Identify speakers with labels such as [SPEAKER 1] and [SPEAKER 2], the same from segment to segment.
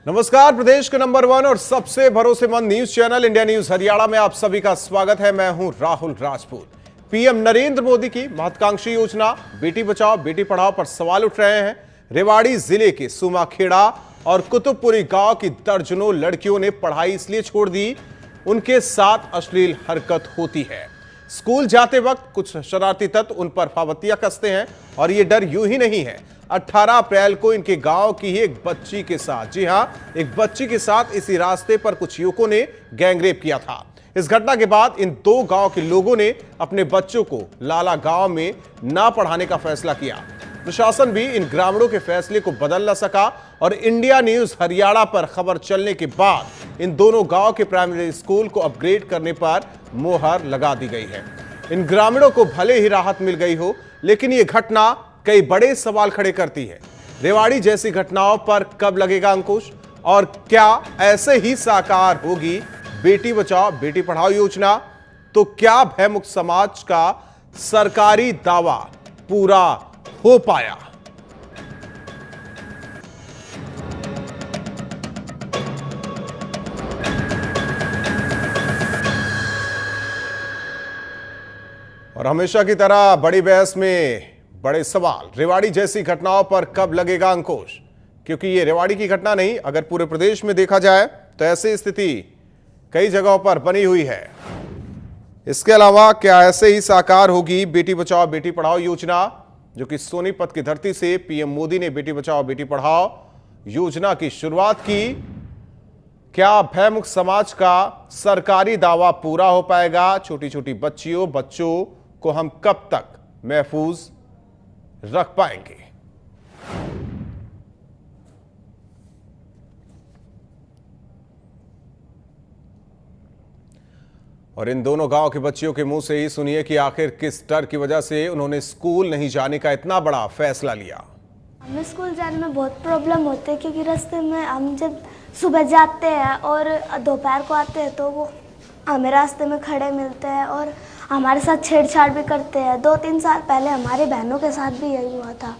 [SPEAKER 1] नमस्कार, प्रदेश के नंबर 1 और सबसे भरोसेमंद news channel India news Haryana में आप सभी का स्वागत है। मैं हूं राहुल राजपूत। पीएम नरेंद्र मोदी की महत्वाकांक्षी योजना बेटी बचाओ बेटी पढ़ाओ पर सवाल उठ रहे हैं। रेवाड़ी जिले के सुमाखेड़ा और कुतुबपुरी गांव की दर्जनों लड़कियों ने पढ़ाई इसलिए छोड़ दी, उनके साथ अश्लील हरकत होती है। स्कूल जाते वक्त कुछ शरारती तत्व उन पर पाबंदियां कसते हैं और ये डर यूं ही नहीं है। 18 अप्रैल को इनके गांव की ही एक बच्ची के साथ, जी हां, एक बच्ची के साथ इसी रास्ते पर कुछ युवकों ने गैंगरेप किया था। इस घटना के बाद इन दो गांव के लोगों ने अपने बच्चों को लाला गांव में ना पढ़ाने का फैसला किया। प्रशासन भी इन ग्रामीणों के फैसले को बदल न सका और इंडिया न्यूज हरियाणा पर खबर चलने के बाद इन दोनों गांव के प्राइमरी स्कूल को अपग्रेड करने पर मोहर लगा दी गई है। इन ग्रामीणों को भले ही राहत मिल गई हो, लेकिन यह घटना कई बड़े सवाल खड़े करती है। रेवाड़ी जैसी घटनाओं पर कब लगेगा अंकुश और क्या ऐसे ही साकार होगी बेटी बचाओ बेटी पढ़ाओ योजना? तो क्या भयमुक्त समाज का सरकारी दावा पूरा हो पाया? और हमेशा की तरह बड़ी बहस में बड़े सवाल, रेवाड़ी जैसी घटनाओं पर कब लगेगा अंकुश? क्योंकि ये रेवाड़ी की घटना नहीं, अगर पूरे प्रदेश में देखा जाए तो ऐसी स्थिति कई जगहों पर बनी हुई है। इसके अलावा क्या ऐसे ही साकार होगी बेटी बचाओ बेटी पढ़ाओ योजना, जो कि सोनीपत की धरती से पीएम मोदी ने बेटी बचाओ बेटी पढ़ाओ योजना की शुरुआत की? क्या भयमुक्त समाज का सरकारी दावा पूरा हो पाएगा? छोटी छोटी बच्चियों बच्चों को हम कब तक महफूज रख पाएंगे? और इन दोनों गांव के बच्चियों के मुंह से ही सुनिए कि आखिर किस डर की वजह से उन्होंने स्कूल नहीं जाने का इतना बड़ा फैसला लिया।
[SPEAKER 2] हमें स्कूल जाने में बहुत प्रॉब्लम होती है, क्योंकि रास्ते में हम जब सुबह जाते हैं और दोपहर को आते हैं तो वो हमें रास्ते में खड़े मिलते हैं और हमारे साथ छेड़छाड़ भी करते हैं। 2-3 साल पहले हमारी बहनों के साथ भी यही हुआ था,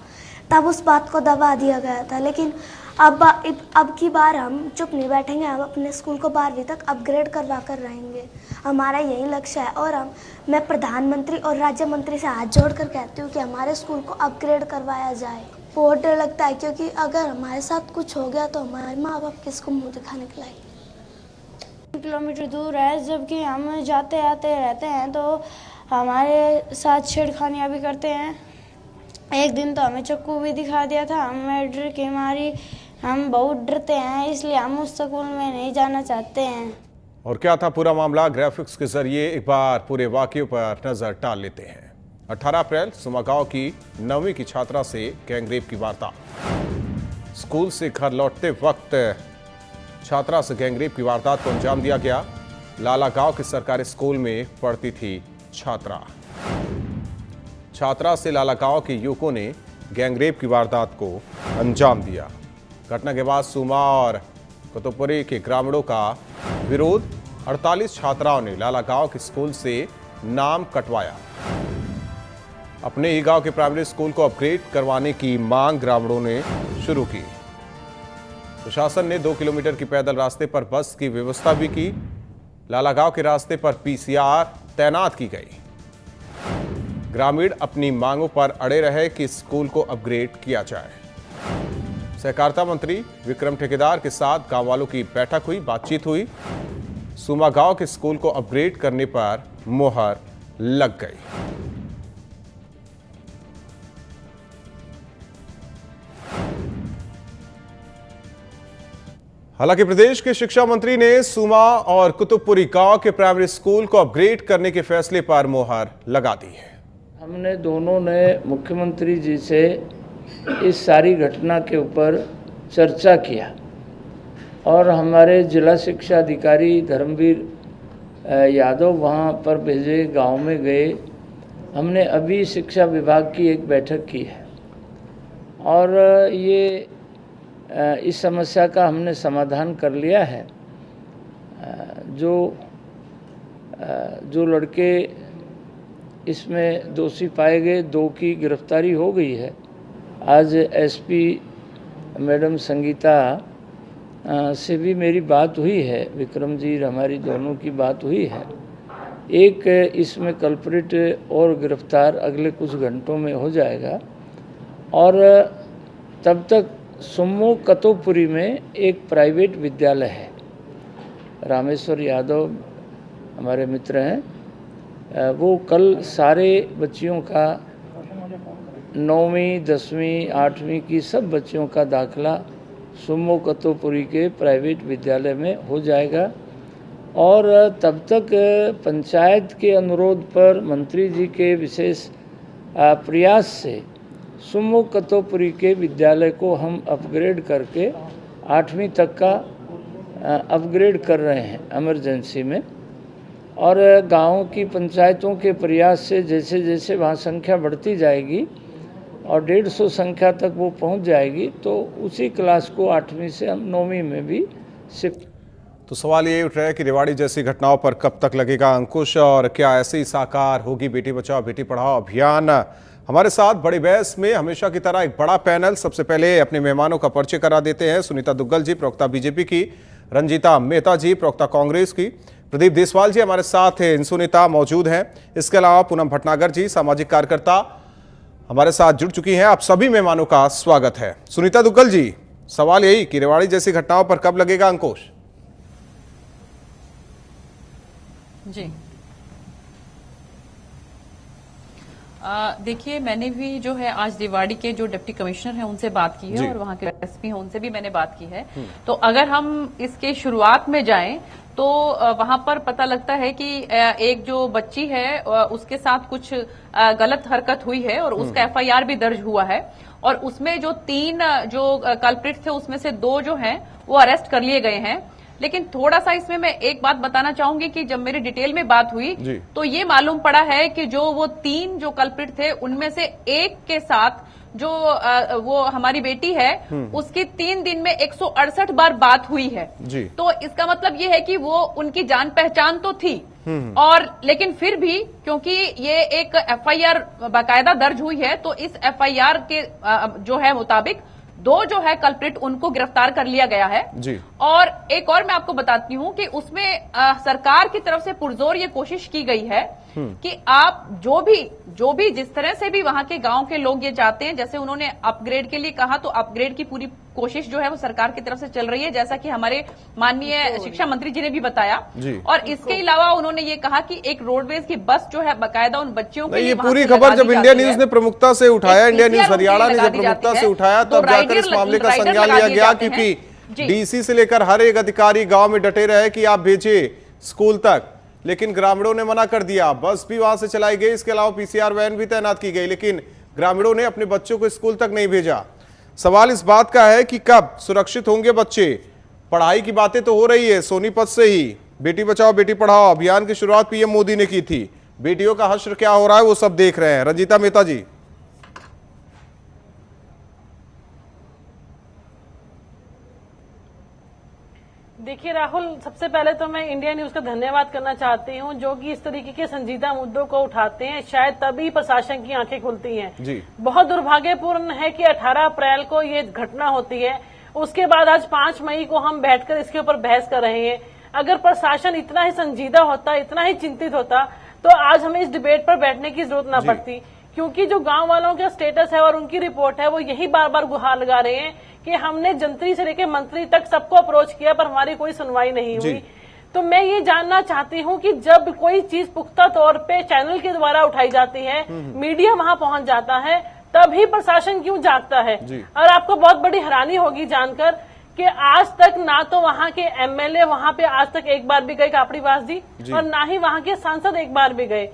[SPEAKER 2] तब उस बात को दबा दिया गया था। लेकिन अब की बार हम चुप नहीं बैठेंगे, हम अपने स्कूल को 12वीं तक अपग्रेड करवा कर रहेंगे। हमारा यही लक्ष्य है और मैं प्रधानमंत्री और राज्य मंत्री से हाथ जोड़कर कहती हूँ कि हमारे स्कूल को अपग्रेड करवाया जाए। बहुत डर लगता है, क्योंकि अगर हमारे साथ कुछ हो गया तो हमारे माँ बाप किसको मुँह दिखाने के लायक।
[SPEAKER 3] किलोमीटर दूर है, जबकि हम जाते आते रहते हैं तो हमारे साथ छेड़खानियाँ भी करते हैं। एक दिन तो हमें चाकू भी दिखा दिया था। हमें डर के मारी हम बहुत डरते हैं, इसलिए हम उस स्कूल में नहीं जाना चाहते हैं।
[SPEAKER 1] और क्या था पूरा मामला, ग्राफिक्स के जरिए एक बार पूरे वाकये पर नजर डाल लेते हैं। 18 अप्रैल सुमागांव की 9वीं की छात्रा से गैंगरेप की वारदात। स्कूल से घर लौटते वक्त छात्रा से गैंगरेप की वारदात को अंजाम दिया गया। लाला गांव के सरकारी स्कूल में पढ़ती थी छात्रा से लाला गांव के युवकों ने गैंगरेप की वारदात को अंजाम दिया। घटना के बाद सुमा और कुतुबपुरी के ग्रामीणों का विरोध। 48 छात्राओं ने लाला गांव के स्कूल से नाम कटवाया। अपने ही गांव के प्राइमरी स्कूल को अपग्रेड करवाने की मांग ग्रामीणों ने शुरू की। प्रशासन ने 2 किलोमीटर की पैदल रास्ते पर बस की व्यवस्था भी की। लाला गांव के रास्ते पर पीसीआर तैनात की गई। ग्रामीण अपनी मांगों पर अड़े रहे कि स्कूल को अपग्रेड किया जाए। सहकारिता मंत्री विक्रम ठेकेदार के साथ गांव वालों की बैठक हुई, बातचीत हुई। सुमा गांव के स्कूल को अपग्रेड करने पर मोहर लग गई। हालांकि प्रदेश के शिक्षा मंत्री ने सुमा और कुतुबपुरी गांव के प्राइमरी स्कूल को अपग्रेड करने के फैसले पर मोहर लगा दी है।
[SPEAKER 4] हमने दोनों ने मुख्यमंत्री जी से इस सारी घटना के ऊपर चर्चा किया और हमारे जिला शिक्षा अधिकारी धर्मवीर यादव वहाँ पर भेजे, गांव में गए। हमने अभी शिक्षा विभाग की एक बैठक की है और ये इस समस्या का हमने समाधान कर लिया है। जो लड़के इसमें दोषी पाए गए, 2 की गिरफ्तारी हो गई है। आज एसपी मैडम संगीता से भी मेरी बात हुई है, विक्रम जी हमारी दोनों की बात हुई है। एक इसमें कल्प्रिट और गिरफ्तार अगले कुछ घंटों में हो जाएगा और तब तक सुम्मो कतोपुरी में एक प्राइवेट विद्यालय है, रामेश्वर यादव हमारे मित्र हैं, वो कल सारे बच्चियों का 9वीं 10वीं 8वीं की सब बच्चियों का दाखिला सुम्मो कतोपुरी के प्राइवेट विद्यालय में हो जाएगा और तब तक पंचायत के अनुरोध पर मंत्री जी के विशेष प्रयास से सुम्मो कतोपुरी के विद्यालय को हम अपग्रेड करके 8वीं तक का अपग्रेड कर रहे हैं इमरजेंसी में। और गाँव की पंचायतों के प्रयास से जैसे जैसे वहाँ संख्या बढ़ती जाएगी और 150 संख्या तक वो पहुँच जाएगी तो उसी क्लास को 8वीं से हम 9वीं में भी शिफ्ट।
[SPEAKER 1] तो सवाल ये उठ रहा है कि रेवाड़ी जैसी घटनाओं पर कब तक लगेगा अंकुश और क्या ऐसे ही साकार होगी बेटी बचाओ बेटी पढ़ाओ अभियान। हमारे साथ बड़ी बहस में हमेशा की तरह एक बड़ा पैनल। सबसे पहले अपने मेहमानों का परिचय करा देते हैं। सुनीता दुग्गल जी प्रवक्ता बीजेपी की, रंजीता मेहता जी प्रवक्ता कांग्रेस की, प्रदीप देसवाल जी हमारे साथ इंसुनीता मौजूद हैं। इसके अलावा पूनम भटनागर जी सामाजिक कार्यकर्ता हमारे साथ जुड़ चुकी हैं। आप सभी मेहमानों का स्वागत है। सुनीता दुग्गल जी, सवाल यही कि रेवाड़ी जैसी घटनाओं पर कब लगेगा अंकुश?
[SPEAKER 5] जी देखिए, मैंने भी जो है आज रेवाड़ी के जो डिप्टी कमिश्नर हैं उनसे बात की है और वहां के एसपी हैं उनसे भी मैंने बात की है। तो अगर हम इसके शुरुआत में जाएं तो वहां पर पता लगता है कि एक जो बच्ची है उसके साथ कुछ गलत हरकत हुई है और उसका एफआईआर भी दर्ज हुआ है और उसमें जो 3 जो कल्प्रिट थे उसमें से 2 जो हैं वो अरेस्ट कर लिए गए हैं। लेकिन थोड़ा सा इसमें मैं एक बात बताना चाहूंगी कि जब मेरी डिटेल में बात हुई तो ये मालूम पड़ा है कि जो वो 3 जो कल्प्रिट थे उनमें से एक के साथ जो वो हमारी बेटी है उसकी 3 दिन में 168 बार बात हुई है। तो इसका मतलब ये है कि वो उनकी जान पहचान तो थी और लेकिन फिर भी क्योंकि ये एक एफआईआर बाकायदा दर्ज हुई है तो इस एफआईआर के जो है मुताबिक 2 जो है कल्प्रिट उनको गिरफ्तार कर लिया गया है जी। और एक और मैं आपको बताती हूँ कि उसमें सरकार की तरफ से पुरजोर ये कोशिश की गई है कि आप जो भी जिस तरह से भी वहां के गांव के लोग ये चाहते हैं, जैसे उन्होंने अपग्रेड के लिए कहा तो अपग्रेड की पूरी कोशिश जो है वो सरकार की तरफ से चल रही है, जैसा कि हमारे माननीय शिक्षा मंत्री जी ने भी बताया। और इसके अलावा उन्होंने ये कहा कि एक रोडवेज की बस जो है बाकायदा उन बच्चियों के लिए
[SPEAKER 1] ये पूरी खबर जब इंडिया न्यूज ने प्रमुखता से उठाया, इंडिया न्यूज हरियाणा ने जब प्रमुखता से उठाया तब जाकर इस मामले का संज्ञान लिया गया, क्योंकि डीसी से लेकर हर एक अधिकारी गांव में डटे रहे कि आप भेजिए स्कूल तक, लेकिन ग्रामीणों ने मना कर दिया। बस भी वहां से चलाई गई, इसके अलावा पीसीआर वैन भी तैनात की गई, लेकिन ग्रामीणों ने अपने बच्चों को स्कूल तक नहीं भेजा। सवाल इस बात का है कि कब सुरक्षित होंगे बच्चे। पढ़ाई की बातें तो हो रही है, सोनीपत से ही बेटी बचाओ बेटी पढ़ाओ अभियान की शुरुआत पीएम मोदी ने की थी। बेटियों का हश्र क्या हो रहा है वो सब देख रहे हैं। रंजीता मेहता जी।
[SPEAKER 6] देखिए राहुल, सबसे पहले तो मैं इंडिया न्यूज का धन्यवाद करना चाहती हूं जो कि इस तरीके के संजीदा मुद्दों को उठाते हैं। शायद तभी प्रशासन की आंखें खुलती हैं जी। बहुत दुर्भाग्यपूर्ण है कि 18 अप्रैल को ये घटना होती है, उसके बाद आज 5 मई को हम बैठकर इसके ऊपर बहस कर रहे हैं। अगर प्रशासन इतना ही संजीदा होता, इतना ही चिंतित होता तो आज हमें इस डिबेट पर बैठने की जरूरत न पड़ती, क्योंकि जो गांव वालों का स्टेटस है और उनकी रिपोर्ट है वो यही बार बार गुहार लगा रहे हैं कि हमने जंत्री से लेकर मंत्री तक सबको अप्रोच किया पर हमारी कोई सुनवाई नहीं हुई। तो मैं ये जानना चाहती हूँ कि जब कोई चीज पुख्ता तौर पे चैनल के द्वारा उठाई जाती है, मीडिया वहां पहुंच जाता है, तभी प्रशासन क्यों जागता है। और आपको बहुत बड़ी हैरानी होगी जानकर कि आज तक ना तो वहां के एमएलए वहां पे आज तक एक बार भी गए कापड़ीवास जी और ना ही वहां के सांसद एक बार भी गए।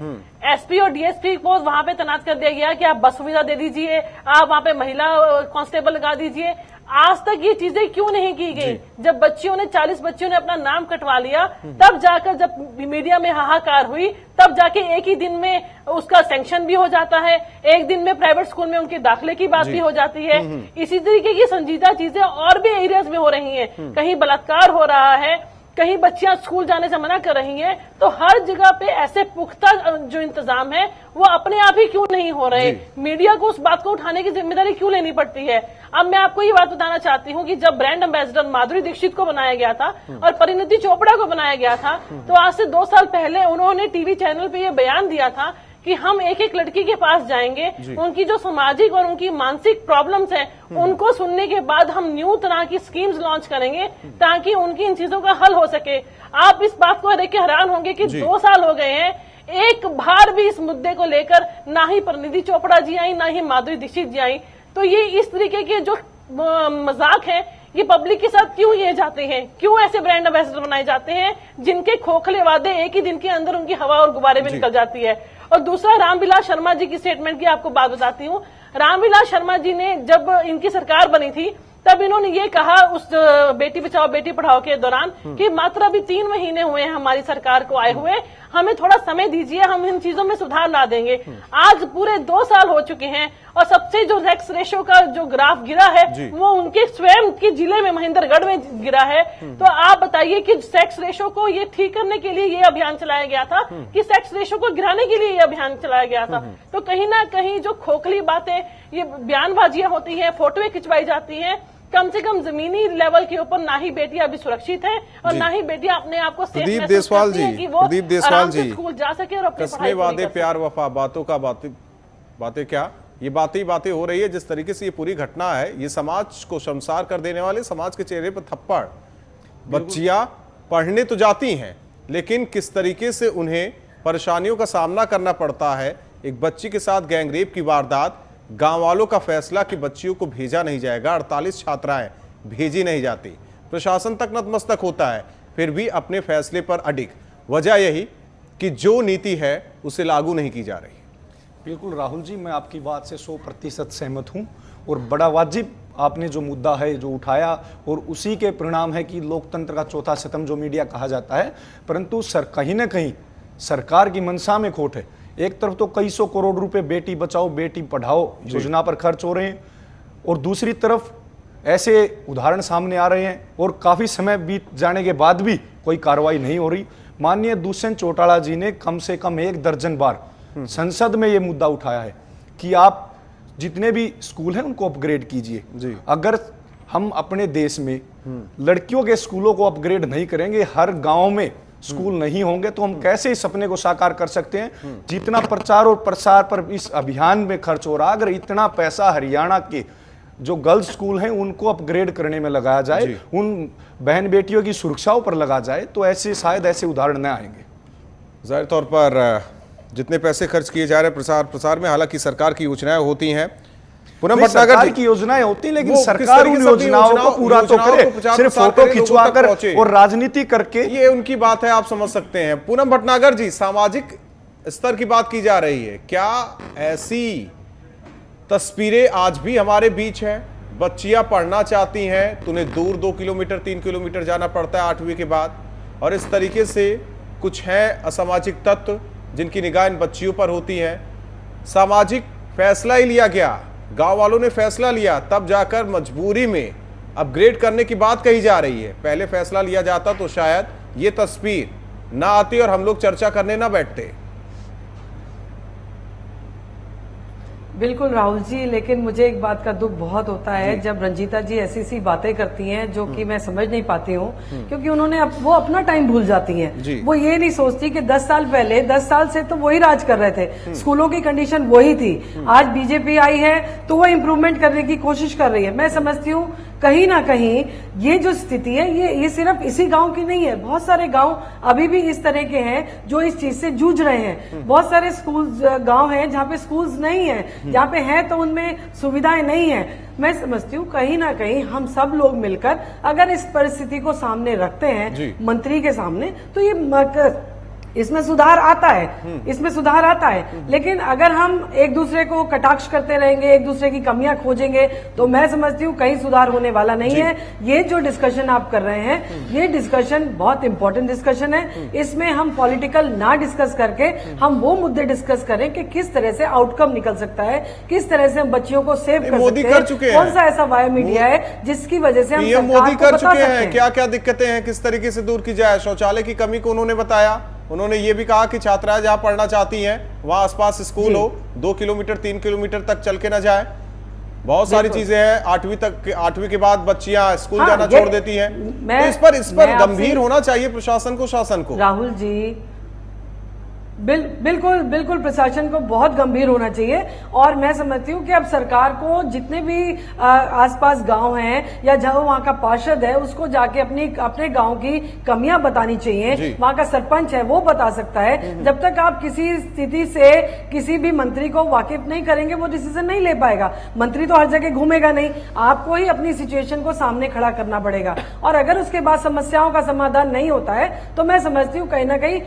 [SPEAKER 6] एसपी और डीएसपी को वहां पे तैनात कर दिया गया कि आप बस सुविधा दे दीजिए, आप वहां पे महिला कांस्टेबल लगा दीजिए। आज तक ये चीजें क्यों नहीं की गई? जब बच्चियों ने 40 बच्चियों ने अपना नाम कटवा लिया, तब जाकर जब मीडिया में हाहाकार हुई, तब जाके एक ही दिन में उसका सैंक्शन भी हो जाता है, एक दिन में प्राइवेट स्कूल में उनके दाखिले की बात भी हो जाती है। इसी तरीके की संजीदा चीजें और भी एरियाज में हो रही हैं। कहीं बलात्कार हो रहा है, कहीं बच्चियां स्कूल जाने से मना कर रही हैं, तो हर जगह पे ऐसे पुख्ता जो इंतजाम है वो अपने आप ही क्यों नहीं हो रहे? मीडिया को उस बात को उठाने की जिम्मेदारी क्यों लेनी पड़ती है? अब मैं आपको ये बात बताना चाहती हूँ कि जब ब्रांड एम्बेसडर माधुरी दीक्षित को बनाया गया था और परिणीति चोपड़ा को बनाया गया था, तो आज से 2 साल पहले उन्होंने टीवी चैनल पे ये बयान दिया था कि हम एक एक लड़की के पास जाएंगे, उनकी जो सामाजिक और उनकी मानसिक प्रॉब्लम्स हैं उनको सुनने के बाद हम न्यू तरह की स्कीम्स लॉन्च करेंगे ताकि उनकी इन चीजों का हल हो सके। आप इस बात को देख के हैरान होंगे कि 2 साल हो गए हैं, एक बार भी इस मुद्दे को लेकर ना ही परिणीति चोपड़ा जी आई, ना ही माधुरी दीक्षित जी आई। तो ये इस तरीके के जो मजाक है ये पब्लिक के साथ क्यों किए जाते हैं? क्यों ऐसे ब्रांड एम्बेसडर बनाए जाते हैं जिनके खोखले वादे एक ही दिन के अंदर उनकी हवा और गुब्बारे में निकल जाती है? और दूसरा, रामविलास शर्मा जी की स्टेटमेंट की आपको बात बताती हूँ। रामविलास शर्मा जी ने जब इनकी सरकार बनी थी तब इन्होंने ये कहा उस बेटी बचाओ बेटी पढ़ाओ के दौरान कि मात्र अभी 3 महीने हुए हैं हमारी सरकार को आए हुए, हमें थोड़ा समय दीजिए, हम इन चीजों में सुधार ला देंगे। आज पूरे 2 साल हो चुके हैं और सबसे जो सेक्स रेशो का जो ग्राफ गिरा है वो उनके स्वयं के जिले में महेंद्रगढ़ में गिरा है। तो आप बताइए कि सेक्स रेशो को ये ठीक करने के लिए ये अभियान चलाया गया था कि सेक्स रेशो को गिराने के लिए ये अभियान चलाया गया था? तो कहीं ना कहीं जो खोखली बातें, ये बयानबाजियां होती हैं, फोटोएं खिंचवाई जाती हैं, कम से कम जमीनी लेवल के ऊपर ना ही बेटियां अभी सुरक्षित हैं और ना ही बेटियां अपने आप को सेफ महसूस करती हैं कि वो आराम से स्कूल जा सके और अपनी पढ़ाई
[SPEAKER 1] वादे प्यार वफा बातों का बातें क्या, ये बातें हो रही है। जिस तरीके से ये पूरी घटना है, ये समाज को शर्मसार कर देने वाले, समाज के चेहरे पर थप्पड़। बच्चियां पढ़ने तो जाती हैं लेकिन किस तरीके से उन्हें परेशानियों का सामना करना पड़ता है। एक बच्ची के साथ गैंगरेप की वारदात, गांव वालों का फैसला कि बच्चियों को भेजा नहीं जाएगा, 48 छात्राएं भेजी नहीं जाती, प्रशासन तक नतमस्तक होता है, फिर भी अपने फैसले पर अडिग। वजह यही कि जो नीति है उसे लागू नहीं की जा रही।
[SPEAKER 7] बिल्कुल राहुल जी, मैं आपकी बात से 100% सहमत हूं और बड़ा वाजिब आपने जो मुद्दा है जो उठाया, और उसी के परिणाम है कि लोकतंत्र का चौथा स्तंभ जो मीडिया कहा जाता है, परंतु कहीं ना कहीं सरकार की मंशा में खोट है। एक तरफ तो कई 100 करोड़ रुपए बेटी बचाओ बेटी पढ़ाओ योजना पर खर्च हो रहे हैं और दूसरी तरफ ऐसे उदाहरण सामने आ रहे हैं और काफी समय बीत जाने के बाद भी कोई कार्रवाई नहीं हो रही। माननीय दुष्यंत चौटाला जी ने कम से कम 1 दर्जन बार संसद में यह मुद्दा उठाया है कि आप जितने भी स्कूल हैं उनको अपग्रेड कीजिए। अगर हम अपने देश में लड़कियों के स्कूलों को अपग्रेड नहीं करेंगे, हर गांव में स्कूल नहीं होंगे, तो हम कैसे इस सपने को साकार कर सकते हैं? जितना प्रचार और प्रसार पर इस अभियान में खर्च हो रहा, अगर इतना पैसा हरियाणा के जो गर्ल्स स्कूल हैं उनको अपग्रेड करने में लगाया जाए, उन बहन बेटियों की सुरक्षाओं पर लगा जाए, तो ऐसे शायद ऐसे उदाहरण न आएंगे।
[SPEAKER 1] जाहिर तौर पर जितने पैसे खर्च किए जा रहे हैं प्रसार में, हालांकि सरकार की योजनाएं होती हैं, पूनम भटनागर
[SPEAKER 7] की योजनाएं होती हैं, लेकिन सरकार उन योजनाओं को पूरा तो करे, सिर्फ फोटो खिंचवाकर और राजनीति करके,
[SPEAKER 1] ये उनकी बात है, आप समझ सकते हैं। पूनम भटनागर जी, सामाजिक स्तर की बात की जा रही है, क्या ऐसी तस्वीरें आज भी हमारे बीच हैं? बच्चियां पढ़ना चाहती हैं तो उन्हें दूर 2 किलोमीटर 3 किलोमीटर जाना पड़ता है 8वीं के बाद, और इस तरीके से कुछ हैं असामाजिक तत्व जिनकी निगाह इन बच्चियों पर होती है। सामाजिक फैसला ही लिया गया, गांव वालों ने फैसला लिया, तब जाकर मजबूरी में अपग्रेड करने की बात कही जा रही है। पहले फैसला लिया जाता तो शायद ये तस्वीर ना आती और हम लोग चर्चा करने ना बैठते।
[SPEAKER 8] बिल्कुल राहुल जी, लेकिन मुझे एक बात का दुख बहुत होता है जब रंजीता जी ऐसी बातें करती हैं जो कि मैं समझ नहीं पाती हूँ, क्योंकि उन्होंने वो अपना टाइम भूल जाती हैं। वो ये नहीं सोचती कि 10 साल पहले 10 साल से तो वही राज कर रहे थे, स्कूलों की कंडीशन वही थी। आज बीजेपी आई है तो वो इम्प्रूवमेंट करने की कोशिश कर रही है। मैं समझती हूँ कहीं ना कहीं ये जो स्थिति है ये सिर्फ इसी गांव की नहीं है, बहुत सारे गांव अभी भी इस तरह के हैं जो इस चीज से जूझ रहे हैं। बहुत सारे स्कूल गांव हैं जहाँ पे स्कूल्स नहीं है, जहाँ पे है तो उनमें सुविधाएं नहीं है। मैं समझती हूँ कहीं ना कहीं हम सब लोग मिलकर अगर इस परिस्थिति को सामने रखते हैं मंत्री के सामने, तो ये इसमें सुधार आता है, इसमें सुधार आता है। लेकिन अगर हम एक दूसरे को कटाक्ष करते रहेंगे, एक दूसरे की कमियां खोजेंगे, तो मैं समझती हूँ कहीं सुधार होने वाला नहीं है। ये जो डिस्कशन आप कर रहे हैं, ये डिस्कशन बहुत इंपॉर्टेंट डिस्कशन है। इसमें हम पॉलिटिकल ना डिस्कस करके हम वो मुद्दे डिस्कस करें कि किस तरह से आउटकम निकल सकता है, किस तरह से हम बच्चियों को सेव कर सकते हैं, कौन सा ऐसा वाया मीडिया है जिसकी वजह से हम
[SPEAKER 1] पीएम मोदी कर चुके हैं। क्या क्या दिक्कतें हैं, किस तरीके से दूर की जाए। शौचालय की कमी को उन्होंने बताया। उन्होंने ये भी कहा कि छात्राएं जहां पढ़ना चाहती हैं वहां आसपास स्कूल हो, 2 किलोमीटर 3 किलोमीटर तक चल के न जाए। बहुत सारी चीजें हैं। 8वीं के बाद बच्चियां स्कूल जाना छोड़ देती हैं। तो इस पर गंभीर होना चाहिए प्रशासन को, शासन को।
[SPEAKER 8] राहुल जी बिल्कुल प्रशासन को बहुत गंभीर होना चाहिए। और मैं समझती हूँ कि अब सरकार को जितने भी आसपास गांव हैं या जहां वहां का पार्षद है, उसको जाके अपने गांव की कमियां बतानी चाहिए। वहां का सरपंच है वो बता सकता है। जब तक आप किसी स्थिति से किसी भी मंत्री को वाकिफ नहीं करेंगे, वो डिसीजन नहीं ले पाएगा। मंत्री तो हर जगह घूमेगा नहीं, आपको ही अपनी सिचुएशन को सामने खड़ा करना पड़ेगा। और अगर उसके बाद समस्याओं का समाधान नहीं होता है, तो मैं समझती हूँ कहीं ना कहीं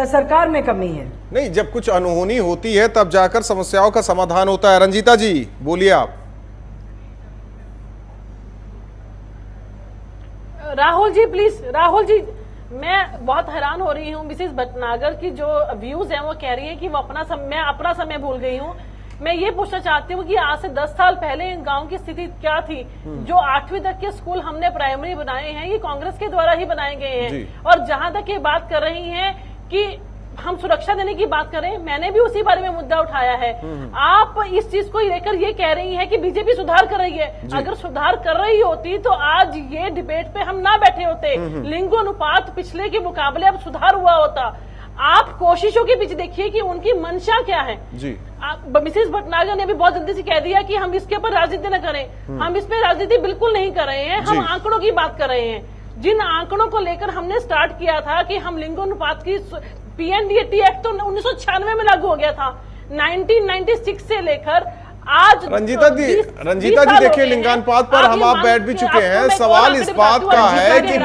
[SPEAKER 8] सरकार में कमी है।
[SPEAKER 1] नहीं, जब कुछ अनहोनी होती है तब जाकर समस्याओं का समाधान होता है। रंजीता जी बोलिए आप।
[SPEAKER 6] राहुल जी प्लीज, राहुल जी मैं बहुत हैरान हो रही हूँ। मिसेस भटनागर की जो व्यूज हैं वो कह रही है कि वो मैं अपना समय भूल गई हूँ। मैं ये पूछना चाहती हूँ कि आज से 10 साल पहले इन गांव की स्थिति क्या थी। जो 8वीं तक के स्कूल हमने प्राइमरी बनाए हैं, ये कांग्रेस के द्वारा ही बनाए गए हैं। और जहां तक ये बात कर रही हैं कि हम सुरक्षा देने की बात करें, मैंने भी उसी बारे में मुद्दा उठाया है। आप इस चीज को लेकर ये कह रही हैं कि बीजेपी सुधार कर रही है। अगर सुधार कर रही होती तो आज ये डिबेट पे हम ना बैठे होते। लिंगानुपात पिछले के मुकाबले अब सुधार हुआ होता। आप कोशिशों के बीच देखिए कि उनकी मंशा क्या है। मिसेस भटनागर ने भी बहुत जल्दी से कह दिया कि हम इसके ऊपर राजनीति न करें। हम इस पे राजनीति बिल्कुल नहीं कर रहे हैं, हम आंकड़ों की बात कर रहे हैं। जिन आंकड़ों को लेकर हमने स्टार्ट किया था कि हम लिंगानुपात की पीएनडीटी एक्ट तो 1996 में लागू हो गया था। 1996 से लेकर आज।
[SPEAKER 1] रंजीता जी देखिए, लिंगानुपात पर हम आप बैठ भी चुके हैं। सवाल इस बात का है कि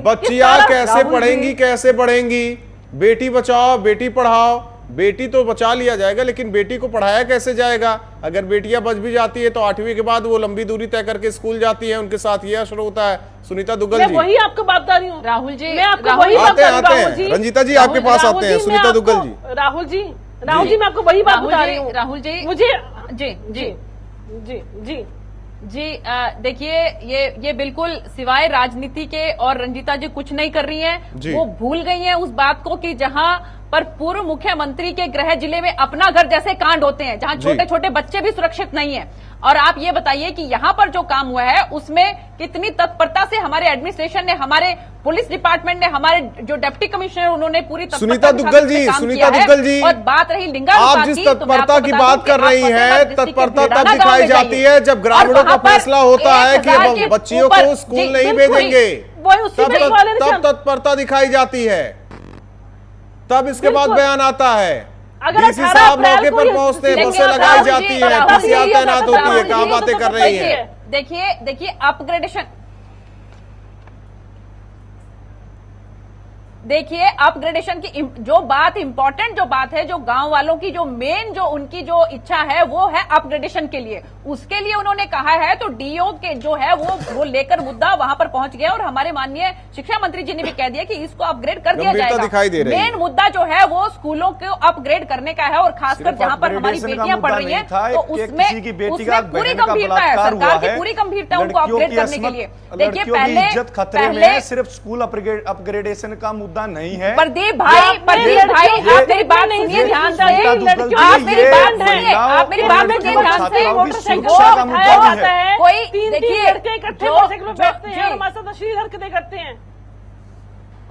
[SPEAKER 1] बच्चियां कैसे पढ़ेंगी, कैसे बढ़ेंगी। बेटी बचाओ बेटी पढ़ाओ, बेटी तो बचा लिया जाएगा लेकिन बेटी को पढ़ाया कैसे जाएगा। अगर बेटियां बच भी जाती है तो 8वीं के बाद वो लंबी दूरी तय करके स्कूल जाती है, उनके साथ ये असर होता है। सुनीता दुग्गल जी,
[SPEAKER 6] वही आपको बात बता रही हूँ। राहुल जी, मैं आपको वही
[SPEAKER 1] बात आते हैं। रंजीता जी आपके पास आते हैं। सुनीता दुग्गल जी,
[SPEAKER 6] राहुल जी मैं आपको वही बात बता रही हूँ। राहुल जी मुझे
[SPEAKER 5] जी देखिए, ये बिल्कुल सिवाय राजनीति के और रंजीता जी कुछ नहीं कर रही हैं। वो भूल गई हैं उस बात को कि जहां पर पूर्व मुख्यमंत्री के गृह जिले में अपना घर जैसे कांड होते हैं, जहां छोटे छोटे बच्चे भी सुरक्षित नहीं है। और आप ये बताइए कि यहाँ पर जो काम हुआ है उसमें कितनी तत्परता से हमारे एडमिनिस्ट्रेशन ने, हमारे पुलिस डिपार्टमेंट ने, हमारे जो डिप्टी कमिश्नर उन्होंने पूरी
[SPEAKER 1] सुनीता दुग्गल जी,
[SPEAKER 5] और बात रही लिंगानुपात
[SPEAKER 1] आप जिस तत्परता की बात कर रही हैं, तत्परता तब दिखाई जाती है जब ग्रामीणों का फैसला होता है कि बच्चियों को स्कूल नहीं भेजेंगे, तब तत्परता दिखाई जाती है, तब इसके बाद बयान आता है। डीसी साहब मौके पर पहुंचते हैं, बसें लगाई जाती है, पीसीआर तैनात होती है। कहां बातें कर रही है।
[SPEAKER 5] देखिए अपग्रेडेशन की जो बात इंपॉर्टेंट जो बात है, जो गांव वालों की जो मेन जो उनकी जो इच्छा है वो है अपग्रेडेशन के लिए। उसके लिए उन्होंने कहा है तो डीओ के जो है वो लेकर मुद्दा वहां पर पहुंच गया और हमारे माननीय शिक्षा मंत्री जी ने भी कह दिया कि इसको अपग्रेड कर दिया जाएगा। मेन मुद्दा जो है वो स्कूलों को अपग्रेड करने का है और खासकर जहां पर हमारी बेटियां पढ़ रही हैं तो उसमें पूरी गंभीरता है, सरकार की पूरी गंभीरता उनको अपग्रेड करने के लिए। देखिए पहले
[SPEAKER 7] सिर्फ स्कूल अपग्रेडेशन का नहीं है।
[SPEAKER 5] प्रदीप भाई आप मेरी बात सुनिए ध्यान से। आप मेरी बात सुनिए ध्यान से। कोई देखिए
[SPEAKER 6] लड़के इकट्ठे बैठते हैं, हमारे साथ अश्लील हरकतें करते हैं।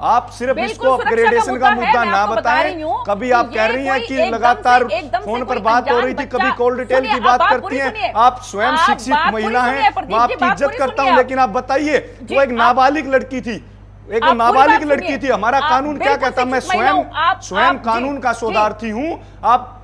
[SPEAKER 7] आप सिर्फ इसको अपग्रेडेशन का मुद्दा ना बताएं। कभी आप कह रही हैं कि लगातार फोन पर बात हो रही थी, कभी कॉल डिटेल की बात करती हैं। आप स्वयं शिक्षित महिला हैं, मैं आपकी इज्जत करता हूं, लेकिन आप बताइए, वो एक नाबालिग लड़की थी, एक
[SPEAKER 5] आप
[SPEAKER 7] नाबालिग
[SPEAKER 5] पूरी बात
[SPEAKER 7] लड़की
[SPEAKER 5] सुनिए।
[SPEAKER 7] थी। हमारा
[SPEAKER 5] आप
[SPEAKER 7] कानून क्या
[SPEAKER 5] बिल्कुल
[SPEAKER 7] कहता, मैं
[SPEAKER 5] शिक्षित महिला हूं।
[SPEAKER 7] स्वयं
[SPEAKER 5] आप
[SPEAKER 7] कानून
[SPEAKER 5] जी,
[SPEAKER 7] का शोधार्थी हूं। आप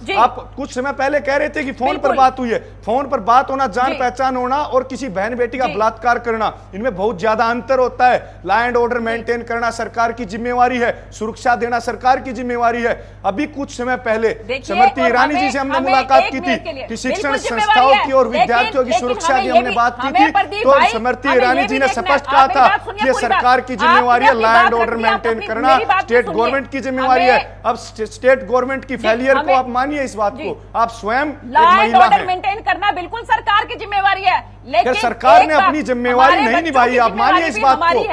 [SPEAKER 7] कुछ समय पहले कह रहे थे कि फोन पर
[SPEAKER 5] बिल्कुल।
[SPEAKER 7] बात हुई है। फोन पर बात होना, जान
[SPEAKER 5] जी।
[SPEAKER 7] पहचान होना और किसी बहन बेटी का
[SPEAKER 5] जी।
[SPEAKER 7] बलात्कार करना, इनमें बहुत ज्यादा अंतर होता है। लॉ एंड ऑर्डर मेंटेन करना सरकार की जिम्मेवारी है, सुरक्षा देना सरकार की जिम्मेवारी है। अभी कुछ समय पहले स्मृति ईरानी जी से हमने मुलाकात की थी कि शिक्षण संस्थाओं की और विद्यार्थियों की सुरक्षा की हमने बात की थी, तो स्मृति ईरानी जी ने स्पष्ट कहा था कि ये सरकार की जिम्मेवारी है, लॉ एंड ऑर्डर मेंटेन करना स्टेट गवर्नमेंट की जिम्मेवारी है। अब स्टेट गवर्नमेंट की फेलियर को आप मानिए, इस बात को आप स्वयं एक महिला हैं।
[SPEAKER 5] मेंटेन करना बिल्कुल सरकार की जिम्मेवारी है, लेकिन
[SPEAKER 7] सरकार ने अपनी जिम्मेवारी नहीं निभाई, आप मानिए इस बात को।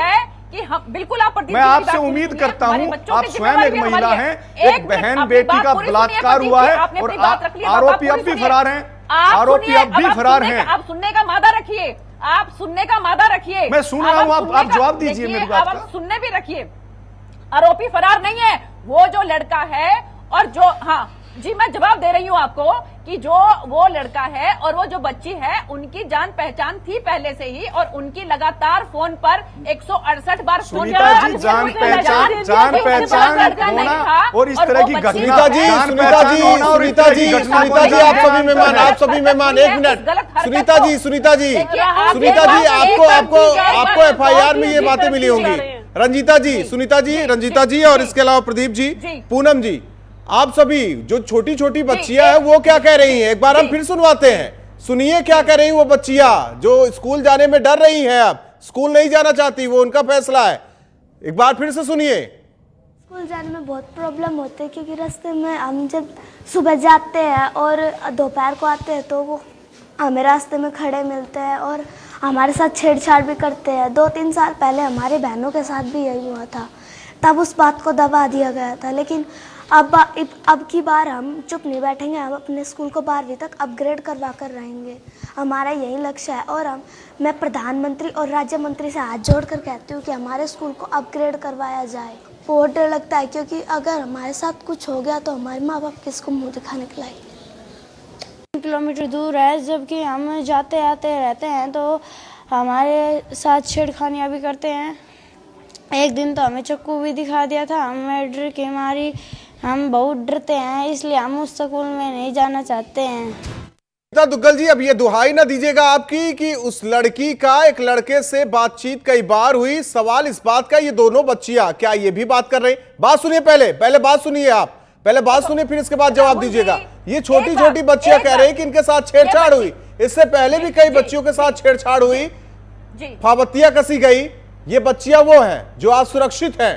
[SPEAKER 5] कि हम बिल्कुल, आप
[SPEAKER 7] मैं आपसे उम्मीद करता हूं, आप स्वयं एक महिला हैं, एक बहन बेटी का बलात्कार हुआ है और आरोपी अब भी फरार हैं, आरोपी अब भी फरार हैं।
[SPEAKER 5] आप सुनने का मादा रखिए, आप सुनने का मादा रखिए।
[SPEAKER 7] मैं सुन रहा हूं, आप जवाब दीजिए मेरी बात का।
[SPEAKER 5] आप सुनने भी रखिए। आरोपी फरार नहीं है, वो जो लड़का है और जो, हाँ जी, मैं जवाब दे रही हूँ आपको कि जो वो लड़का है और वो जो बच्ची है, उनकी जान पहचान थी पहले से ही और उनकी लगातार फोन पर 168 बार फोन
[SPEAKER 7] सुनीता जी, जान पहचान होना और इस तरह की घटना,
[SPEAKER 1] सुनीता जी आप सभी मेहमान, एक मिनट। सुनीता जी आपको FIR में ये बातें मिली होंगी। रंजीता जी और इसके अलावा प्रदीप जी, पूनम जी, आप सभी जो छोटी छोटी बच्चियां हैं वो क्या कह रही हैं, एक बार हम फिर सुनवाते हैं। सुनिए क्या कह रही हैं वो बच्चियां जो स्कूल जाने में डर रही हैं, अब स्कूल नहीं जाना चाहती, वो उनका फैसला है। एक बार फिर से सुनिए।
[SPEAKER 2] स्कूल जाने में बहुत प्रॉब्लम होती है क्योंकि रास्ते में हम जब सुबह जाते हैं और दोपहर को आते हैं तो वो हमें रास्ते में खड़े मिलते हैं और हमारे साथ छेड़छाड़ भी करते हैं। 2-3 साल पहले हमारी बहनों के साथ भी यही हुआ था, तब उस बात को दबा दिया गया था। लेकिन अब की बार हम चुप नहीं बैठेंगे, हम अपने स्कूल को 12वीं तक अपग्रेड करवा कर रहेंगे। हमारा यही लक्ष्य है और मैं प्रधानमंत्री और राज्य मंत्री से हाथ जोड़कर कहती हूँ कि हमारे स्कूल को अपग्रेड करवाया जाए। बहुत डर लगता है क्योंकि अगर हमारे साथ कुछ हो गया तो हमारे माँ बाप किसको मुँह दिखाने के लायक।
[SPEAKER 3] किलोमीटर दूर है, जबकि हम जाते आते रहते हैं तो हमारे साथ छेड़खानियाँ भी करते हैं। एक दिन तो हमें चाकू भी दिखा दिया था। हमें डर के मारी, हम बहुत डरते हैं, इसलिए हम उस स्कूल में नहीं जाना चाहते हैं।
[SPEAKER 1] दुग्गल जी, अब ये दुहाई ना दीजिएगा आपकी कि उस लड़की का एक लड़के से बातचीत कई बार हुई। सवाल इस बात का, ये दोनों बच्चियां क्या ये भी बात कर रही? बात सुनिए, पहले बात सुनिए, आप पहले बात सुनिए, फिर इसके बाद जवाब दीजिएगा। ये छोटी छोटी बच्चियां कह रही कि इनके साथ छेड़छाड़ हुई, इससे पहले भी कई बच्चियों के साथ छेड़छाड़ हुई, फाबत्तियां कसी गई। ये बच्चियां वो हैं जो आज सुरक्षित हैं।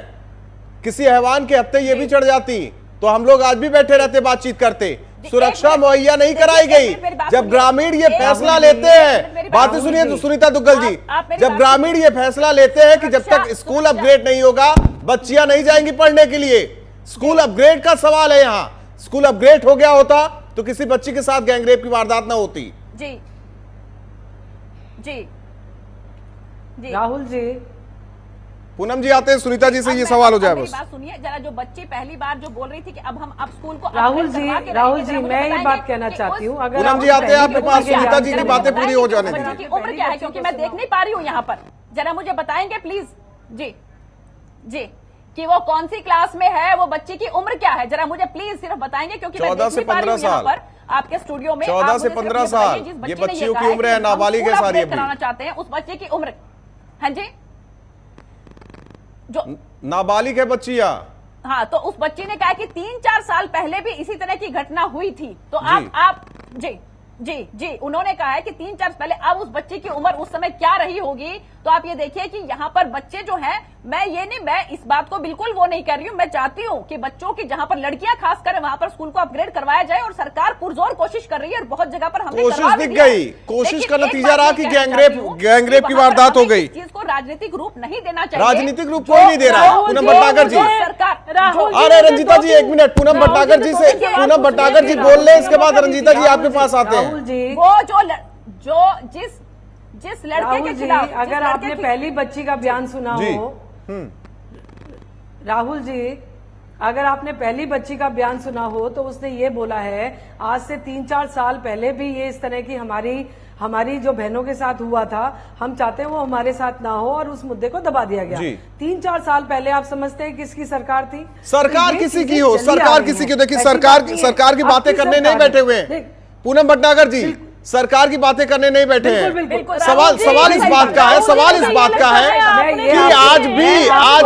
[SPEAKER 1] किसी हैवान के हत्थे ये भी चढ़ जाती तो हम लोग आज भी बैठे रहते, बातचीत करते। सुरक्षा मुहैया नहीं कराई गई। जब ग्रामीण ये फैसला लेते हैं, बातें सुनिए सुनीता दुग्गल जी, जब ग्रामीण ये फैसला लेते हैं कि जब तक स्कूल अपग्रेड नहीं होगा बच्चियां नहीं जाएंगी पढ़ने के लिए। स्कूल अपग्रेड का सवाल है यहाँ। स्कूल अपग्रेड हो गया होता तो किसी बच्ची के साथ गैंगरेप की वारदात ना होती।
[SPEAKER 5] जी जी जी
[SPEAKER 8] राहुल जी,
[SPEAKER 1] पूनम जी आते हैं, सुनीता जी से ये सवाल हो जाए बस।
[SPEAKER 5] बात सुनिए जरा, जो बच्ची पहली बार जो बोल रही थी कि अब हम अब स्कूल को
[SPEAKER 8] राहुल जी, मैं ये बात कहना चाहती हूँ, अगर
[SPEAKER 1] पूनम जी आते हैं आपके पास, सुनीता जी की बातें पूरी हो जाने दीजिए।
[SPEAKER 5] की उम्र क्या है, क्योंकि मैं देख नहीं पा रही हूँ यहाँ पर, जरा मुझे बताएंगे प्लीज। जी जी, कि वो कौन सी क्लास में है, वो बच्ची की उम्र क्या है, जरा मुझे प्लीज सिर्फ बताएंगे, क्योंकि
[SPEAKER 1] 14 से 15 साल
[SPEAKER 5] आपके स्टूडियो में।
[SPEAKER 1] 14 से 15 साल ये बच्चियों की उम्र है, नाबालिग है सारी।
[SPEAKER 5] कराना चाहते हैं उस बच्चे की उम्र। हाँ जी, जो
[SPEAKER 1] नाबालिग है बच्चियां।
[SPEAKER 5] हाँ, तो उस बच्ची ने कहा कि 3-4 साल पहले भी इसी तरह की घटना हुई थी। तो आप जी जी जी, उन्होंने कहा है कि 3-4 पहले। अब उस बच्ची की उम्र उस समय क्या रही होगी, तो आप ये देखिए कि यहाँ पर बच्चे जो हैं, मैं इस बात को बिल्कुल वो नहीं कह रही हूँ। मैं चाहती हूँ कि बच्चों की, जहाँ पर लड़कियां खास कर, वहां पर स्कूल को अपग्रेड करवाया जाए, और सरकार पुरजोर कोशिश कर रही है और बहुत जगह पर हमने
[SPEAKER 1] कोशिश दिख गई। कोशिश का नतीजा रहा कि गैंगरेप की वारदात हो गई।
[SPEAKER 5] इस चीज को राजनीतिक रूप नहीं देना चाहिए।
[SPEAKER 1] राजनीतिक रूप कोई नहीं दे रहा है। पूनम भट्टागर जी,
[SPEAKER 5] सरकार,
[SPEAKER 1] अरे रंजीता जी एक मिनट, पूनम भट्टागर जी से, पूनम भट्टागर जी बोल ले, इसके बाद रंजीता जी आपके पास आते हैं।
[SPEAKER 5] वो जो जिस लड़के के खिलाफ,
[SPEAKER 8] अगर आपने पहली बच्ची का बयान सुना हो, राहुल जी, अगर आपने पहली बच्ची का बयान सुना हो तो उसने ये बोला है आज से 3-4 साल पहले भी ये इस तरह की हमारी जो बहनों के साथ हुआ था, हम चाहते हैं वो हमारे साथ ना हो और उस मुद्दे को दबा दिया गया। 3-4 साल पहले आप समझते हैं किसकी सरकार थी?
[SPEAKER 1] सरकार किसी की हो, सरकार किसी की, देखिए सरकार की बातें करने नहीं बैठे हुए हैं पूनम भटनागर जी, सरकार की बातें करने नहीं बैठे हैं। सवाल इस बात का है, सवाल इस बात का है कि आज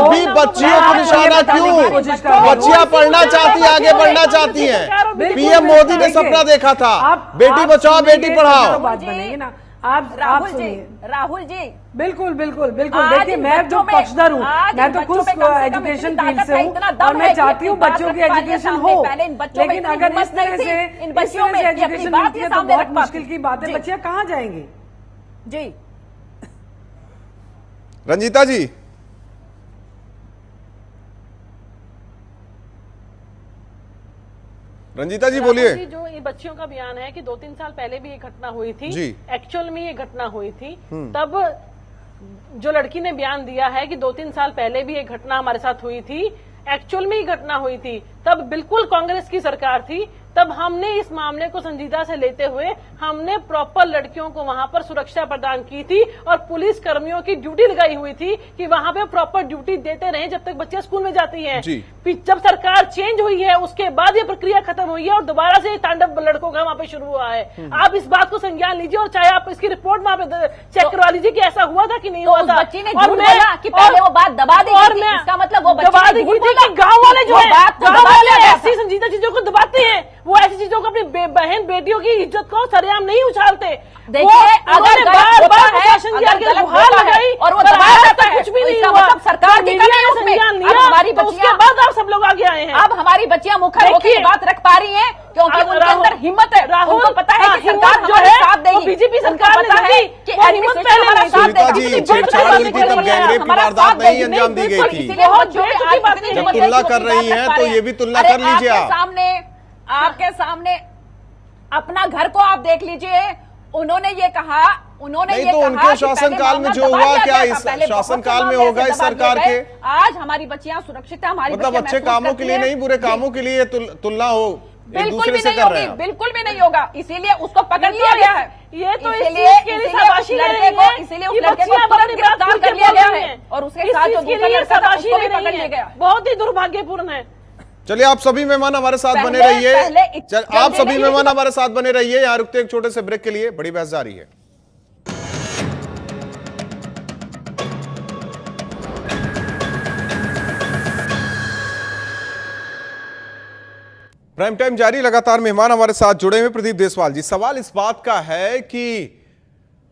[SPEAKER 1] भी बच्चियों को निशाना क्यों? बच्चियां पढ़ना चाहती है, आगे बढ़ना चाहती हैं। पीएम मोदी ने सपना देखा था, बेटी बचाओ बेटी पढ़ाओ।
[SPEAKER 8] बात बनेगी ना। आप
[SPEAKER 9] राहुल जी
[SPEAKER 8] बिल्कुल देखिए, मैं जो पक्षधर हूँ, मैं तो खुद एजुकेशन फील्ड से हूँ और मैं चाहती हूँ बच्चों की एजुकेशन हो, लेकिन अगर इस तरह से एजुकेशन मिलती है तो बहुत मुश्किल की बात है। बच्चियां कहाँ जाएंगी?
[SPEAKER 9] जी
[SPEAKER 1] रंजीता जी, रंजीता जी बोलिए।
[SPEAKER 6] जो ये बच्चियों का बयान है कि 2-3 साल पहले भी ये घटना हुई थी, एक्चुअल में ये घटना हुई थी, तब जो लड़की ने बयान दिया है कि 2-3 साल पहले भी ये घटना हमारे साथ हुई थी, एक्चुअल में ही घटना हुई थी, तब बिल्कुल कांग्रेस की सरकार थी। तब हमने इस मामले को संजीदा से लेते हुए हमने प्रॉपर लड़कियों को वहां पर सुरक्षा प्रदान की थी और पुलिस कर्मियों की ड्यूटी लगाई हुई थी कि वहां पे प्रॉपर ड्यूटी देते रहे जब तक बच्चे स्कूल में जाती हैं। जब सरकार चेंज हुई है उसके बाद ये प्रक्रिया खत्म हुई है और दोबारा से तांडव लड़कों का वहां पे शुरू हुआ है। आप इस बात को संज्ञान लीजिए और चाहे आप इसकी रिपोर्ट वहां पे चेक करवा लीजिए कि ऐसा हुआ था कि नहीं हुआ था।
[SPEAKER 9] बच्ची ने झूठ बोला कि पहले वो बात दबा देगी थी, इसका मतलब वो
[SPEAKER 6] दबा देगी थी कि गाँव वाले जो है, गाँव वाले ऐसी संजीदा चीजों को दबाते हैं, वो ऐसी चीजों को अपनी बहन बेटियों की इज्जत को सरेआम नहीं उछालते।
[SPEAKER 9] देखिए, अगर
[SPEAKER 6] बार प्रशासन की आगे गुहार लगाई और वो दबाया जाता है, कुछ भी नहीं हुआ।
[SPEAKER 9] सरकार की कमी है उसमें। अब हमारी
[SPEAKER 6] उसके बाद आप सब लोग आगे आए हैं।
[SPEAKER 9] अब हमारी बच्चियां मुखर होकर ये बात रख पा रही हैं क्योंकि उनके अंदर हिम्मत है। उनको पता है कि सरकार जो है साथ देगी।
[SPEAKER 6] बीजेपी सरकार
[SPEAKER 9] पता है कि
[SPEAKER 6] हिम्मत पहले
[SPEAKER 9] हमारा साथ देगी।
[SPEAKER 1] छेड़छाड़ हुई थी तब गैंगरेप की वारदात नहीं अंजाम दी गई थी। जब तुलना कर रही है तो ये भी तुलना कर लीजिए।
[SPEAKER 9] आपके सामने अपना घर को आप देख लीजिए। उन्होंने ये कहा, उन्होंने
[SPEAKER 1] नहीं तो उनके शासनकाल में जो हुआ क्या इस शासनकाल में होगा इस सरकार के?
[SPEAKER 9] आज हमारी बच्चियां सुरक्षित है, हमारी
[SPEAKER 1] मतलब अच्छे कामों के लिए नहीं, बुरे कामों के लिए तुलना हो एक
[SPEAKER 9] बिल्कुल
[SPEAKER 1] दूसरे
[SPEAKER 9] भी
[SPEAKER 1] से
[SPEAKER 9] नहीं
[SPEAKER 1] कर रहे
[SPEAKER 9] होगी,
[SPEAKER 1] हैं।
[SPEAKER 9] बिल्कुल भी नहीं होगा। इसीलिए उसको पकड़ लिया गया है।
[SPEAKER 6] ये तो
[SPEAKER 9] इसीलिए उस लड़के को तुरंत गिरफ्तार कर लिया गया है और उसके साथ जो दूसरा लड़का था उसको भी पकड़ लिया गया।
[SPEAKER 6] बहुत ही दुर्भाग्यपूर्ण है।
[SPEAKER 1] चलिए आप सभी मेहमान हमारे साथ बने रहिए। आप सभी मेहमान हमारे साथ बने रहिए। यहाँ रुकते एक छोटे से ब्रेक के लिए, बड़ी बहस जारी है। प्राइम टाइम जारी, लगातार मेहमान हमारे साथ जुड़े हुए। प्रदीप देसवाल जी, सवाल इस बात का है कि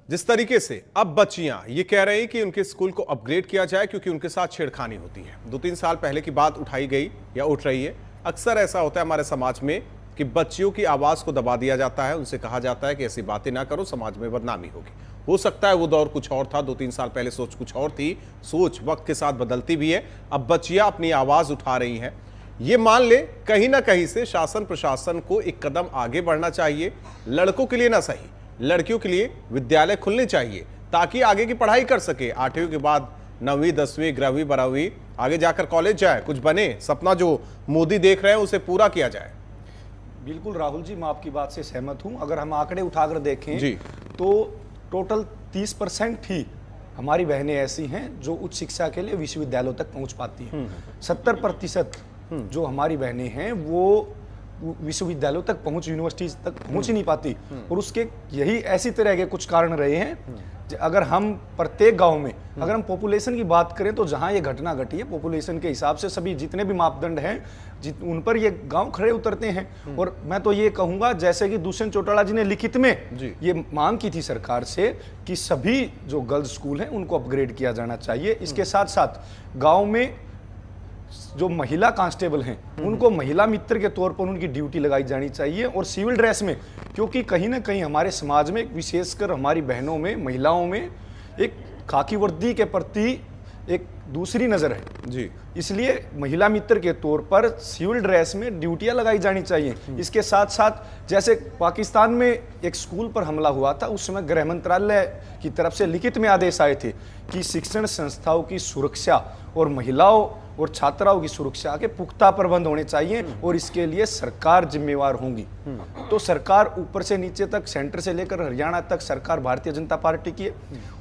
[SPEAKER 1] जिस तरीके से अब बच्चियां ये कह रही कि उनके स्कूल को अपग्रेड किया जाए क्योंकि उनके साथ छेड़खानी होती है। 2-3 साल पहले की बात उठाई गई या उठ रही है। अक्सर ऐसा होता है हमारे समाज में कि बच्चियों की आवाज को दबा दिया जाता है, उनसे कहा जाता है कि ऐसी बातें ना करो, समाज में बदनामी होगी। हो सकता है वो दौर कुछ और था, 2-3 साल पहले सोच कुछ और थी। सोच वक्त के साथ बदलती भी है। अब बच्चियां अपनी आवाज उठा रही हैं। ये मान ले कहीं ना कहीं से शासन प्रशासन को एक कदम आगे बढ़ना चाहिए। लड़कों के लिए ना सही, लड़कियों के लिए विद्यालय खुलने चाहिए ताकि आगे की पढ़ाई कर सके। 8वीं के बाद 9वीं 10वीं 11वीं 12वीं आगे जाकर कॉलेज जाए, कुछ बने, सपना जो मोदी देख रहे हैं उसे पूरा किया जाए।
[SPEAKER 7] बिल्कुल राहुल जी, मैं आपकी बात से सहमत हूं। अगर हम आंकड़े उठाकर देखें जी, तो टोटल 30% ही हमारी बहनें ऐसी हैं जो उच्च शिक्षा के लिए विश्वविद्यालयों तक पहुंच पाती हैं। 70% जो हमारी बहनें हैं वो विश्वविद्यालयों तक पहुंच, यूनिवर्सिटी तक पहुंच ही नहीं पाती। और उसके यही ऐसी तरह के कुछ कारण रहे हैं। अगर हम प्रत्येक गांव में अगर हम पॉपुलेशन की बात करें तो जहां ये घटना घटी है, पॉपुलेशन के हिसाब से सभी जितने भी मापदंड हैं उन पर ये गांव खड़े उतरते हैं। और मैं तो ये कहूंगा, जैसे कि दुष्यंत चौटाला जी ने लिखित में ये मांग की थी सरकार से कि सभी जो गर्ल्स स्कूल हैं उनको अपग्रेड किया जाना चाहिए। इसके साथ साथ गाँव में जो महिला कांस्टेबल हैं उनको महिला मित्र के तौर पर उनकी ड्यूटी लगाई जानी चाहिए। और सिविल ड्रेस में, क्योंकि कहीं ना कहीं हमारे समाज में, विशेषकर हमारी बहनों में, महिलाओं में एक खाकी वर्दी के प्रति एक दूसरी नज़र है जी। इसलिए महिला मित्र के तौर पर सिविल ड्रेस में ड्यूटियां लगाई जानी चाहिए। इसके साथ साथ जैसे पाकिस्तान में एक स्कूल पर हमला हुआ था, उस समय गृह मंत्रालय की तरफ से लिखित में आदेश आए थे कि शिक्षण संस्थाओं की सुरक्षा और महिलाओं और छात्राओं की सुरक्षा के पुख्ता प्रबंध होने चाहिए और इसके लिए सरकार जिम्मेवार होगी। तो सरकार ऊपर से नीचे तक, सेंटर से लेकर हरियाणा तक सरकार भारतीय जनता पार्टी की है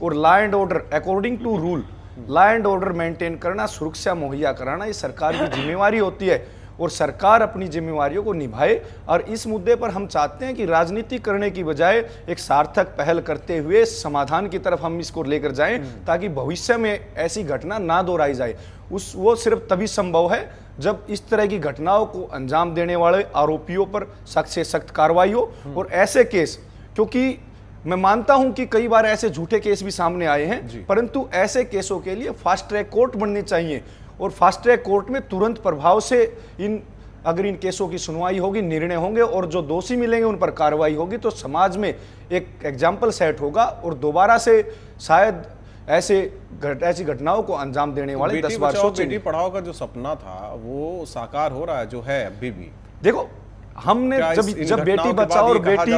[SPEAKER 7] और law and order according to rule, law and order maintain करना, सुरक्षा मुहैया कराना ये सरकार की जिम्मेवारी होती है और सरकार अपनी जिम्मेवारियों को निभाए। और इस मुद्दे पर हम चाहते हैं कि राजनीति करने की बजाय एक सार्थक पहल करते हुए समाधान की तरफ हम इसको लेकर जाएं ताकि भविष्य में ऐसी घटना ना दोहराई जाए। वो सिर्फ तभी संभव है जब इस तरह की घटनाओं को अंजाम देने वाले आरोपियों पर सख्त से सख्त कार्रवाई हो। और ऐसे केस, क्योंकि मैं मानता हूं कि कई बार ऐसे झूठे केस भी सामने आए हैं, परंतु ऐसे केसों के लिए फास्ट ट्रैक कोर्ट बननी चाहिए और फास्ट ट्रैक कोर्ट में तुरंत प्रभाव से अगर इन केसों की सुनवाई होगी, निर्णय होंगे और जो दोषी मिलेंगे उन पर कार्रवाई होगी तो समाज में एक एग्जाम्पल सेट होगा और दोबारा से शायद ऐसी घटनाओं को अंजाम देने वाले 10 बार सोचेंगे।
[SPEAKER 1] बेटी पढ़ाओ का जो सपना था वो साकार हो रहा है जो है अभी भी।
[SPEAKER 7] देखो, हमने जब बेटी बचाओ और बेटी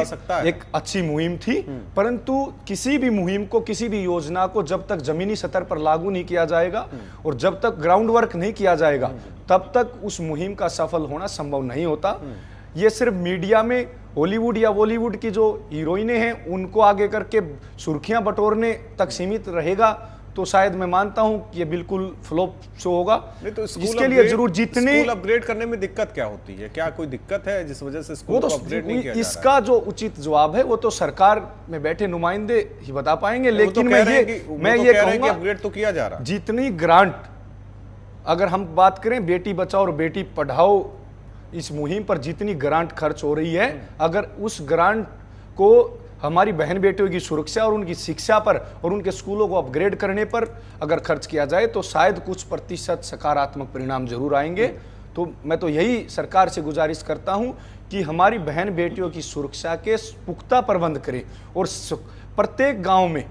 [SPEAKER 7] एक अच्छी मुहिम थी, परंतु किसी भी मुहिम को, किसी भी योजना को जब तक जमीनी स्तर पर लागू नहीं किया जाएगा और जब तक ग्राउंड वर्क नहीं किया जाएगा तब तक उस मुहिम का सफल होना संभव नहीं होता। ये सिर्फ मीडिया में हॉलीवुड या बॉलीवुड की जो हीरोइनें हैं उनको आगे करके सुर्खियां बटोरने तक सीमित रहेगा तो शायद मैं मानता हूं कि ये बिल्कुल फ्लॉप शो होगा।
[SPEAKER 1] नहीं तो
[SPEAKER 7] इसके लिए जरूर जितने
[SPEAKER 1] स्कूल अपग्रेड करने में दिक्कत क्या होती है? क्या कोई दिक्कत है जिस वजह से स्कूल को अपग्रेड नहीं किया जा रहा है?
[SPEAKER 7] इसका जो उचित जवाब है वो तो सरकार में बैठे नुमाइंदे ही बता पाएंगे, लेकिन मैं ये कहूंगा
[SPEAKER 1] अपग्रेड तो किया जा रहा है।
[SPEAKER 7] जितनी ग्रांट, अगर हम बात करें बेटी बचाओ और बेटी पढ़ाओ इस मुहिम पर जितनी ग्रांट खर्च हो रही है, अगर उस ग्रांट को हमारी बहन बेटियों की सुरक्षा और उनकी शिक्षा पर और उनके स्कूलों को अपग्रेड करने पर अगर खर्च किया जाए तो शायद कुछ प्रतिशत सकारात्मक परिणाम जरूर आएंगे। तो मैं तो यही सरकार से गुजारिश करता हूं कि हमारी बहन बेटियों की सुरक्षा के पुख्ता प्रबंध करें और प्रत्येक गांव में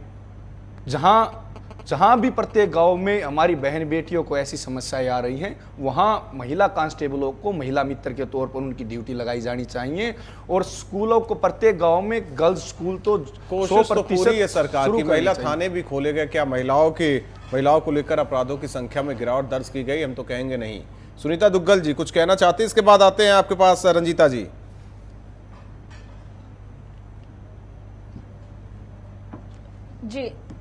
[SPEAKER 7] जहां भी प्रत्येक गांव में हमारी बहन बेटियों को ऐसी समस्याएं आ रही हैं वहां महिला कांस्टेबलों को महिला मित्र के तौर पर उनकी ड्यूटी लगाई जानी चाहिए और स्कूलों को प्रत्येक गांव में गर्ल्स स्कूल तो
[SPEAKER 1] 100% है सरकार की। महिला थाने भी खोले गए, क्या महिलाओं को लेकर अपराधों की संख्या में गिरावट दर्ज की गई? हम तो कहेंगे नहीं। सुनीता दुग्गल जी कुछ कहना चाहते हैं, इसके बाद आते हैं आपके पास रंजीता जी।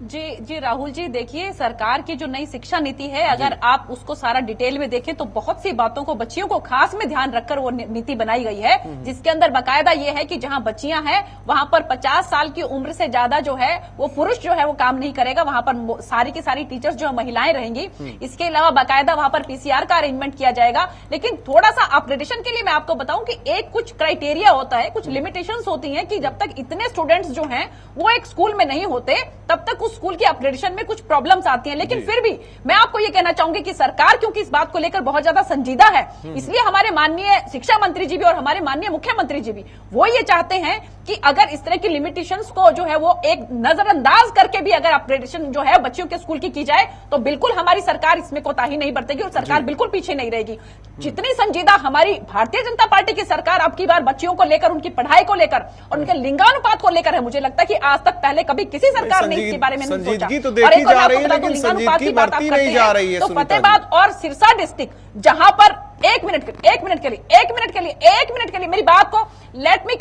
[SPEAKER 5] जी राहुल जी, देखिए सरकार की जो नई शिक्षा नीति है, अगर आप उसको सारा डिटेल में देखें तो बहुत सी बातों को, बच्चियों को खास में ध्यान रखकर वो नीति बनाई गई है, जिसके अंदर बाकायदा ये है कि जहां बच्चियां हैं वहां पर 50 साल की उम्र से ज्यादा जो है वो पुरुष जो है वो काम नहीं करेगा, वहां पर सारी की सारी टीचर्स जो है महिलाएं रहेंगी। इसके अलावा बाकायदा वहां पर पीसीआर का अरेंजमेंट किया जाएगा। लेकिन थोड़ा सा अपग्रेडेशन के लिए मैं आपको बताऊं कि एक कुछ क्राइटेरिया होता है, कुछ लिमिटेशंस होती हैं कि जब तक इतने स्टूडेंट्स जो हैं वो एक स्कूल में नहीं होते तब तक उस स्कूल की अपग्रेडेशन में कुछ प्रॉब्लम्स आती हैं। लेकिन फिर भी मैं आपको ये कहना चाहूंगी कि सरकार क्योंकि इस बात को लेकर बहुत ज्यादा संजीदा है, इसलिए हमारे माननीय शिक्षा मंत्री जी भी और हमारे माननीय मुख्यमंत्री जी भी वो ये चाहते हैं कि अगर इस तरह की लिमिटेशंस को जो है वो एक नजरअंदाज करके भी अगर अपग्रेडेशन जो है बच्चियों के स्कूल की जाए तो बिल्कुल हमारी सरकार इसमें कोताही नहीं बरतेगी और सरकार बिल्कुल पीछे नहीं रहेगी। जितनी संजीदा हमारी भारतीय जनता पार्टी की सरकार अब की बार बच्चियों को लेकर, उनकी पढ़ाई को लेकर और उनके लिंगानुपात को लेकर है, मुझे लगता है कि आज तक पहले कभी किसी सरकार ने इसके बारे में नहीं सोचा।
[SPEAKER 1] तो देखी जा रही है, लेकिन संजीदगी बढ़ती नहीं जा रही है।
[SPEAKER 5] तो फतेहाबाद और सिरसा डिस्ट्रिक्ट जहां पर एक मिनट के लिए मेरी बात को लेट मी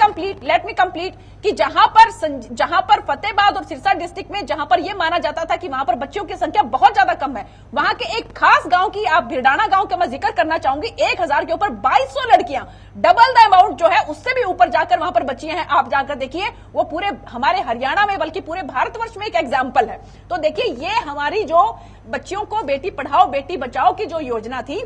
[SPEAKER 5] कंप्लीट कि जहां पर फतेहाबाद और सिरसा डिस्ट्रिक्ट में जहां पर यह माना जाता था कि वहां पर बच्चियों की संख्या बहुत ज्यादा कम है, वहां के एक खास गांव की, आप भिरडाना गांव का मैं जिक्र करना चाहूंगी, 1000 के ऊपर 2200 लड़कियां, डबल द अमाउंट जो है उससे भी ऊपर जाकर वहां पर बच्चियां हैं। आप जाकर देखिए, वो पूरे हमारे हरियाणा में बल्कि पूरे भारतवर्ष में एक एग्जाम्पल है। तो देखिए, ये हमारी जो बच्चियों को बेटी पढ़ाओ बेटी बचाओ की जो योजना थी,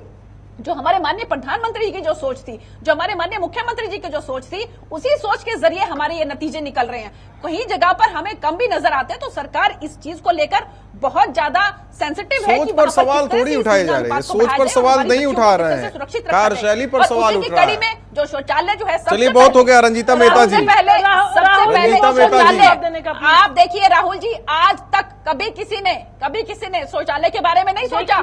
[SPEAKER 5] जो हमारे माननीय प्रधानमंत्री जी की जो सोच थी, जो हमारे माननीय मुख्यमंत्री जी की जो सोच थी, उसी सोच के जरिए हमारे ये नतीजे निकल रहे हैं। कहीं जगह पर हमें कम भी नजर आते हैं तो सरकार इस चीज को लेकर बहुत ज्यादा सेंसिटिव है।
[SPEAKER 1] सोच पर सवाल थोड़ी उठाए जा रहे हैं, सोच पर सवाल नहीं उठा रहे हैं, कार्यशैली पर सवाल उठ रहा है।
[SPEAKER 5] जो शौचालय जो है,
[SPEAKER 1] चलिए बहुत हो गया रंजीता मेहता जी।
[SPEAKER 5] आप देखिए राहुल जी, आज तक कभी किसी ने शौचालय के बारे में नहीं सोचा।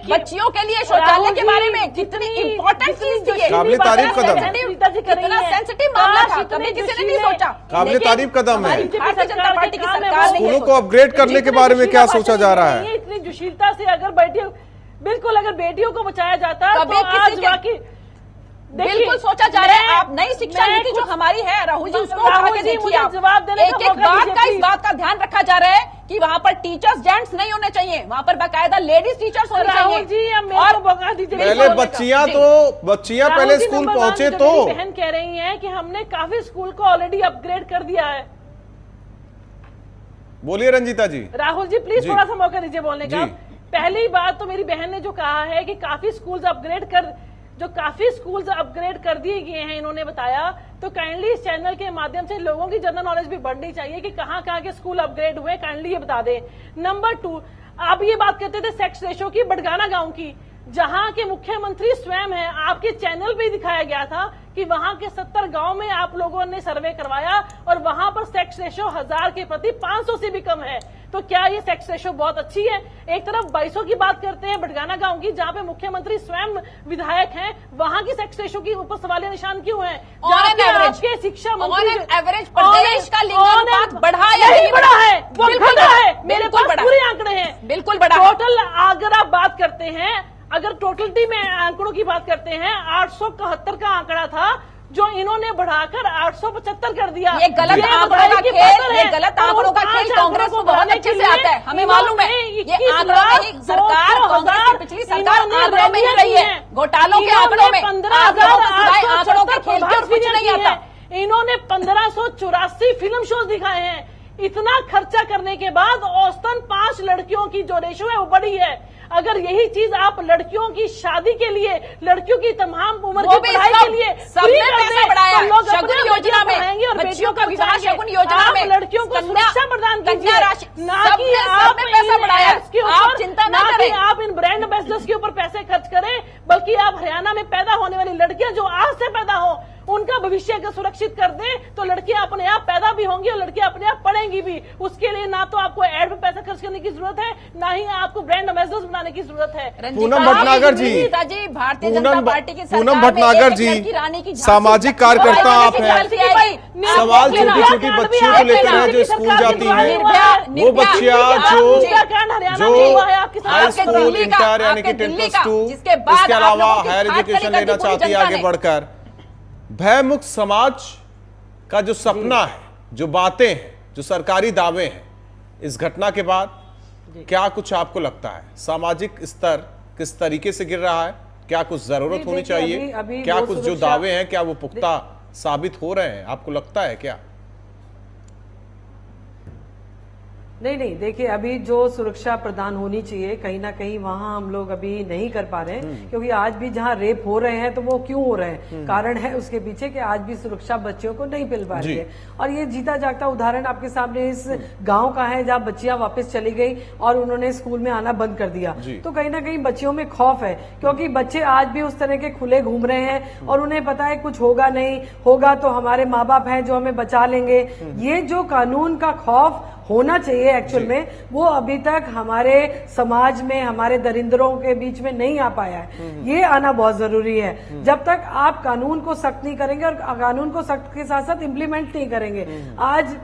[SPEAKER 5] बच्चियों के लिए शौचालय के बारे में कितनी इंपॉर्टेंट चीज थी,
[SPEAKER 1] काबिल तारीफ कदम,
[SPEAKER 5] कितना सेंसिटिव मामला था, कभी किसी ने नहीं सोचा।
[SPEAKER 1] काबिल तारीफ कदम है।
[SPEAKER 5] भारतीय जनता पार्टी की सरकार ने
[SPEAKER 1] स्कूलों को अपग्रेड करने के बारे में क्या सोचा जा रहा है?
[SPEAKER 6] इतनी जुशीलता से अगर बिल्कुल अगर बेटियों को बचाया जाता तो
[SPEAKER 9] कभी किसी
[SPEAKER 6] आज
[SPEAKER 9] के-
[SPEAKER 6] वाकई
[SPEAKER 9] बिल्कुल सोचा जा रहा है। आप नई शिक्षा नीति जो हमारी है राहुल जी, उसको उठा के देखिए आप।
[SPEAKER 6] जवाब देने
[SPEAKER 9] एक एक बात का इस बात का ध्यान रखा जा रहा है कि वहाँ पर टीचर्स जेंट्स नहीं होने चाहिए, वहाँ पर बाकायदा लेडीज टीचर्स होने चाहिए।
[SPEAKER 6] राहुल जी अब मेरे को बता दीजिए,
[SPEAKER 1] पहले बच्चियां पहले स्कूल पहुंचे तो
[SPEAKER 6] बहन कह रही हैं कि हमने काफी स्कूल को ऑलरेडी अपग्रेड कर दिया है।
[SPEAKER 1] बोलिए रंजीता जी।
[SPEAKER 6] राहुल जी प्लीज
[SPEAKER 1] जी।
[SPEAKER 6] थोड़ा सा मौका दीजिए बोलने का।
[SPEAKER 1] जी।
[SPEAKER 6] पहली बात तो मेरी बहन ने जो कहा है कि काफी स्कूल्स अपग्रेड कर दिए गए हैं, इन्होंने बताया, तो काइंडली इस चैनल के माध्यम से लोगों की जनरल नॉलेज भी बढ़नी चाहिए कि कहाँ कहाँ के स्कूल अपग्रेड हुए, काइंडली ये बता दें। नंबर 2, आप ये बात करते थे सेक्स रेशो की बडगाना गांव की, जहां के मुख्यमंत्री स्वयं हैं, आपके चैनल पे दिखाया गया था कि वहां के 70 गांव में आप लोगों ने सर्वे करवाया और वहां पर सेक्स रेशो 1000 के प्रति 500 से भी कम है। तो क्या ये सेक्स रेशो बहुत अच्छी है? एक तरफ 2200 की बात करते हैं बडगाना गांव की, जहां पे मुख्यमंत्री स्वयं विधायक हैं, वहां की सेक्स रेशो के ऊपर सवालिया निशान क्यों है? आपके शिक्षा मंत्री
[SPEAKER 9] एवरेज प्रदेश का लिंगानुपात बढ़ा या
[SPEAKER 6] नहीं बढ़ा है? वो घटा है। मेरे पास
[SPEAKER 9] बढ़ा।
[SPEAKER 6] पूरे आंकड़े हैं,
[SPEAKER 9] बिल्कुल बढ़ा।
[SPEAKER 6] टोटल अगर आप बात करते हैं, अगर टोटलिटी में आंकड़ों की बात करते हैं, 871 का आंकड़ा था जो इन्होंने बढ़ाकर 875 कर दिया।
[SPEAKER 9] ये गलत आंकड़ों का खेल, ये गलत आंकड़ों का खेल कांग्रेस को बहुत अच्छे से आता है, हमें मालूम है। ये आंकड़ों में ही सरकार, कांग्रेस की पिछली सरकार आंकड़ों में ही रही है, घोटालों के आंकड़ों में, आंकड़ों के खेल के और कुछ नहीं आता।
[SPEAKER 6] इन्होंने 1584 फिल्म शोज दिखाए हैं। इतना खर्चा करने के बाद औसतन 5 लड़कियों की जो रेशो है वो बढ़ी है। अगर यही चीज आप लड़कियों की शादी के लिए, लड़कियों की तमाम उम्र की पढ़ाई के लिए
[SPEAKER 9] सबने पैसा बढ़ाया,
[SPEAKER 6] तो लोग
[SPEAKER 9] शगुन योजना में,
[SPEAKER 6] और
[SPEAKER 9] बच्चियों का विवाह
[SPEAKER 6] बचाएंगे।
[SPEAKER 9] शगुन योजना में,
[SPEAKER 6] लड़कियों को सुरक्षा प्रदान कीजिए, ना कि आप
[SPEAKER 9] पैसा बढ़ाया। आप चिंता ना करें,
[SPEAKER 6] आप इन ब्रांड एम्बेसडर्स के ऊपर पैसे खर्च करें, बल्कि आप हरियाणा में पैदा होने वाली लड़कियां जो आज से पैदा हो, उनका भविष्य अगर सुरक्षित कर दें तो लड़कियां अपने आप पैदा भी होंगी और लड़कियां अपने आप पढ़ेंगी भी। उसके लिए ना तो आपको एड पे पैसा खर्च करने की जरूरत है, ना ही आपको ब्रांड एम्बेसडर्स बनाने की जरूरत है।
[SPEAKER 1] पूनम भटनागर जी,
[SPEAKER 9] भारतीय जनता पार्टी की
[SPEAKER 1] पूनम भटनागर जी सामाजिक कार्यकर्ता आप हैं, सवाल छोटी छोटी बच्चियों को लेकर है जो स्कूल जाती हैं, वो बच्चियां जो हाई स्कूल, इंटर यानी कि 10 प्लस 2 इसके अलावा हायर एजुकेशन लेना चाहती है आगे बढ़कर, भयमुक्त समाज का जो सपना है, जो बातें हैं, जो सरकारी दावे हैं, इस घटना के बाद क्या कुछ आपको लगता है सामाजिक स्तर किस तरीके से गिर रहा है? क्या कुछ जरूरत होनी चाहिए? क्या कुछ जो दावे हैं क्या वो पुख्ता साबित हो रहे हैं? आपको लगता है क्या?
[SPEAKER 8] नहीं, देखिए अभी जो सुरक्षा प्रदान होनी चाहिए कहीं ना कहीं वहां हम लोग अभी नहीं कर पा रहे हैं, क्योंकि आज भी जहां रेप हो रहे हैं तो वो क्यों हो रहे हैं, कारण है उसके पीछे कि आज भी सुरक्षा बच्चियों को नहीं मिल पा रही है। और ये जीता जागता उदाहरण आपके सामने इस गांव का है जहां बच्चियां वापस चली गई और उन्होंने स्कूल में आना बंद कर दिया। तो कहीं ना कहीं बच्चियों में खौफ है, क्योंकि बच्चे आज भी उस तरह के खुले घूम रहे हैं और उन्हें पता है कुछ होगा नहीं, होगा तो हमारे माँ बाप हैं जो हमें बचा लेंगे। ये जो कानून का खौफ होना चाहिए एक्चुअल में, वो अभी तक हमारे समाज में, हमारे दरिंदरों के बीच में नहीं आ पाया है। ये आना बहुत जरूरी है। जब तक आप कानून को सख्त नहीं करेंगे और कानून को सख्त के साथ साथ इम्प्लीमेंट नहीं करेंगे, आज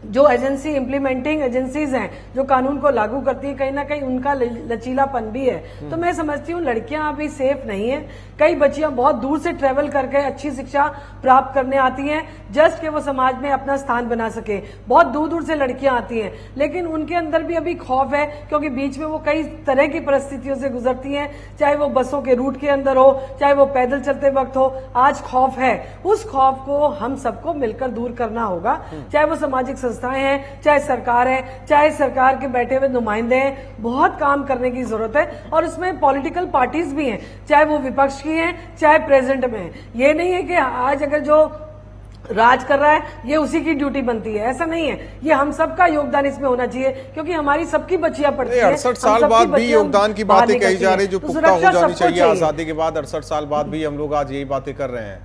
[SPEAKER 8] जो एजेंसी इम्प्लीमेंटिंग एजेंसीज हैं जो कानून को लागू करती है, कहीं ना कहीं उनका लचीलापन भी है। तो मैं समझती हूँ लड़कियां अभी सेफ नहीं है। कई बच्चियां बहुत दूर से ट्रेवल करके अच्छी शिक्षा प्राप्त करने आती हैं जस्ट कि वो समाज में अपना स्थान बना सके। बहुत दूर दूर से लड़कियां आती हैं, लेकिन उनके अंदर भी अभी खौफ है, क्योंकि बीच में वो कई तरह की परिस्थितियों से गुजरती हैं, चाहे वो बसों के रूट के अंदर हो, चाहे वो पैदल चलते वक्त हो। आज खौफ है, उस खौफ को हम सबको मिलकर दूर करना होगा, चाहे वो सामाजिक संस्थाएं हैं, चाहे सरकार है, चाहे सरकार के बैठे हुए नुमाइंदे हैं। बहुत काम करने की जरूरत है और उसमें पॉलिटिकल पार्टीज भी हैं, चाहे वो विपक्ष की हैं चाहे प्रेजेंट में हैं। ये नहीं है कि आज अगर जो राज कर रहा है ये उसी की ड्यूटी बनती है, ऐसा नहीं है। ये हम सबका योगदान इसमें होना चाहिए, क्योंकि हमारी सबकी बच्चियां पढ़ती हैं।
[SPEAKER 1] 68 साल बाद भी योगदान की बातें कही जा रही, जो पुख्ता हो जानी चाहिए आजादी के बाद। 68 साल बाद भी हम लोग आज यही बातें कर रहे हैं।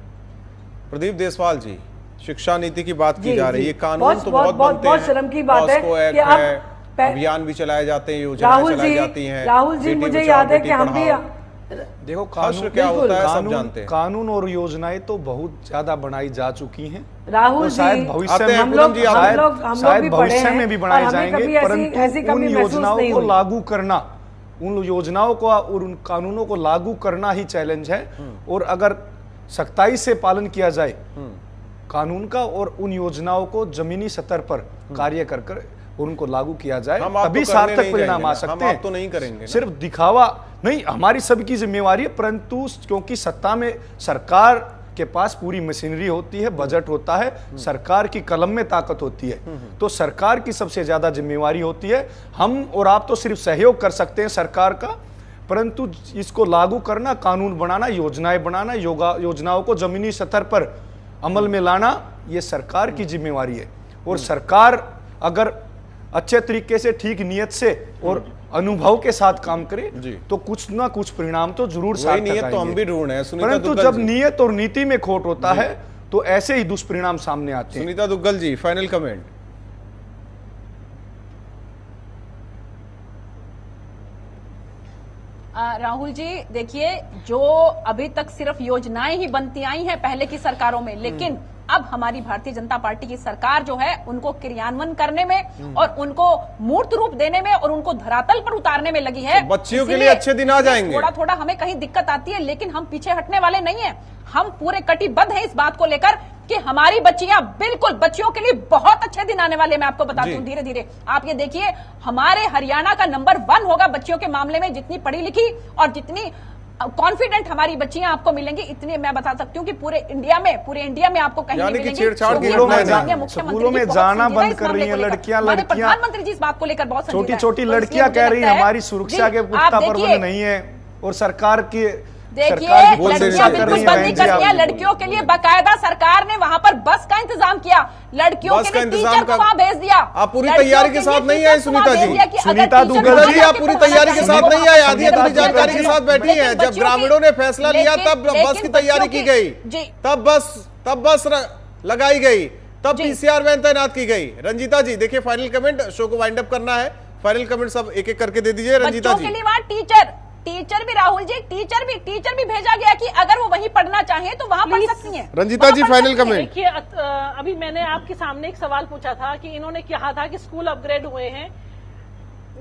[SPEAKER 1] प्रदीप देसवाल जी, शिक्षा नीति की बात की जा रही है, कानून तो बहुत बनते हैं,
[SPEAKER 8] शर्म की बात है कि आप
[SPEAKER 1] अभियान भी चलाए जाते हैं, योजनाएं चलाई जाती हैं।
[SPEAKER 8] राहुल जी, मुझे याद है कि हम भी
[SPEAKER 7] देखो कानून
[SPEAKER 1] क्या होता है सब जानते हैं।
[SPEAKER 7] कानून और योजनाएं तो बहुत ज्यादा बनाई जा चुकी हैं,
[SPEAKER 8] राहुल जी,
[SPEAKER 7] शायद भविष्य में
[SPEAKER 8] हम लोग भी
[SPEAKER 7] भविष्य में भी बनाए जाएंगे, परंतु उन योजनाओं को लागू करना उन योजनाओं को और उन कानूनों को लागू करना ही चैलेंज है। और अगर सख्ताई से पालन किया जाए कानून का और उन योजनाओं को जमीनी स्तर पर कार्य कर कर उनको लागू किया जाए, तभी सार्थक परिणाम आ सकते हैं।
[SPEAKER 1] तो नहीं करेंगे,
[SPEAKER 7] सिर्फ दिखावा नहीं, हमारी सबकी जिम्मेवारी है, परंतु क्योंकि सत्ता में सरकार के पास पूरी मशीनरी होती है, बजट होता है, सरकार की कलम में ताकत होती है, तो सरकार की सबसे ज्यादा जिम्मेवारी होती है। हम और आप तो सिर्फ सहयोग कर सकते हैं सरकार का, परंतु इसको लागू करना, कानून बनाना, योजनाएं बनाना, योजनाओं को जमीनी स्तर पर अमल में लाना, ये सरकार की जिम्मेवारी है। और सरकार अगर अच्छे तरीके से, ठीक नियत से और अनुभव के साथ काम करे तो कुछ ना कुछ परिणाम तो जरूर सार्थक
[SPEAKER 1] नियत तो हम भी ढूंढ रहे हैं।
[SPEAKER 7] परंतु जब नियत और नीति में खोट होता है तो ऐसे ही दुष्परिणाम सामने आते हैं।
[SPEAKER 1] सुनीता दुग्गल जी, फाइनल कमेंट।
[SPEAKER 9] राहुल जी देखिए, जो अभी तक सिर्फ योजनाएं ही बनती आई हैं पहले की सरकारों में, लेकिन अब हमारी भारतीय जनता पार्टी की सरकार जो है उनको क्रियान्वयन करने में और उनको मूर्त रूप देने में और उनको धरातल पर उतारने में लगी है।
[SPEAKER 1] तो बच्चियों के लिए अच्छे दिन आ जाएंगे।
[SPEAKER 9] थोड़ा थोड़ा हमें कहीं दिक्कत आती है, लेकिन हम पीछे हटने वाले नहीं हैं। हम पूरे कटिबद्ध हैं इस बात को लेकर कि हमारी बच्चियां, बिल्कुल बच्चियों के लिए बहुत अच्छे दिन आने वाले। मैं आपको बताती हूँ धीरे धीरे, आप ये देखिए, हमारे हरियाणा का नंबर 1 होगा बच्चियों के मामले में। जितनी पढ़ी लिखी और जितनी कॉन्फिडेंट हमारी बच्चियां आपको मिलेंगी, इतनी मैं बता सकती हूँ कि पूरे इंडिया में आपको कहीं नहीं मिलेंगी।
[SPEAKER 7] स्कूलों में जाना बंद कर रही है लड़कियां।
[SPEAKER 9] प्रधानमंत्री जी इस बात को लेकर बहुत
[SPEAKER 7] छोटी छोटी लड़कियां कह रही है हमारी सुरक्षा के पुख्ता प्रबंध नहीं है, और सरकार की
[SPEAKER 9] देखिए लड़कियां बिल्कुल बंद नहीं करती हैं। लड़कियों के लिए बाकायदा सरकार ने वहां पर बस का इंतजाम किया, लड़कियों के लिए टीचर को वहां भेज दिया।
[SPEAKER 1] आप पूरी तैयारी के साथ नहीं आए सुनीता जी।
[SPEAKER 7] सुनीता दुग्गल जी,
[SPEAKER 1] आप पूरी तैयारी के साथ नहीं आए, आधी अधूरी जानकारी के साथ बैठी है। जब ग्रामीणों ने फैसला लिया तब बस की तैयारी की गई, तब बस लगाई गई, तब पीसीआर वैन तैनात की गई। रंजीता जी देखिए, फाइनल कमेंट, शो को वाइंड अप करना है, फाइनल कमेंट सब एक एक करके दे दीजिए। रंजीता जी,
[SPEAKER 9] टीचर भी राहुल जी, टीचर भी भेजा गया कि अगर वो वहीं पढ़ना चाहे तो वहां पढ़ सकती हैं।
[SPEAKER 1] रंजीता जी फाइनल कमेंट।
[SPEAKER 6] देखिए, अभी मैंने आपके सामने एक सवाल पूछा था कि इन्होंने कहा था कि स्कूल अपग्रेड हुए हैं।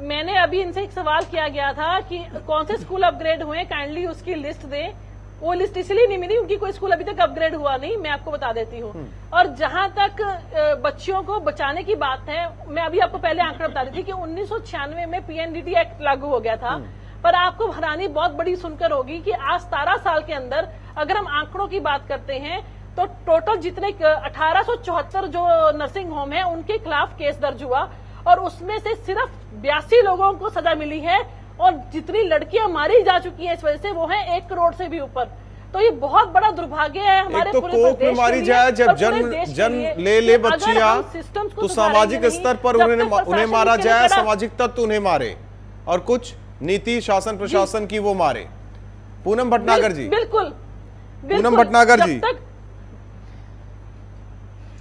[SPEAKER 6] मैंने अभी इनसे एक सवाल किया गया था कि कौन से स्कूल अपग्रेड हुए, काइंडली उसकी लिस्ट दें। वो लिस्ट इसलिए नहीं मिली क्योंकि कोई स्कूल अभी तक अपग्रेड हुआ नहीं, मैं आपको बता देती हूँ। और जहां तक बच्चियों को बचाने की बात है, मैं अभी आपको पहले आंकड़ा बता रही थी कि 1996 में पीएनडीटी एक्ट लागू हो गया था। पर आपको हैरानी बहुत बड़ी सुनकर होगी कि आज 17 साल के अंदर अगर हम आंकड़ों की बात करते हैं तो टोटल जितने 1874 जो नर्सिंग होम है उनके खिलाफ केस दर्ज हुआ, और उसमें से सिर्फ 82 लोगों को सजा मिली है, और जितनी लड़कियां मारी जा चुकी है इस वजह से वो है 1 करोड़ से भी ऊपर। तो ये बहुत बड़ा दुर्भाग्य है हमारे
[SPEAKER 1] तो
[SPEAKER 6] पूरे प्रदेश के लिए।
[SPEAKER 1] मारी जाए जब जन्म ले बच्चियां, तो सामाजिक स्तर पर उन्हें मारा जाए, सामाजिक तत्व उन्हें मारे, और कुछ नीति शासन प्रशासन की वो मारे। पूनम भटनागर जी,
[SPEAKER 6] बिल्कुल
[SPEAKER 1] पूनम भटनागर जी,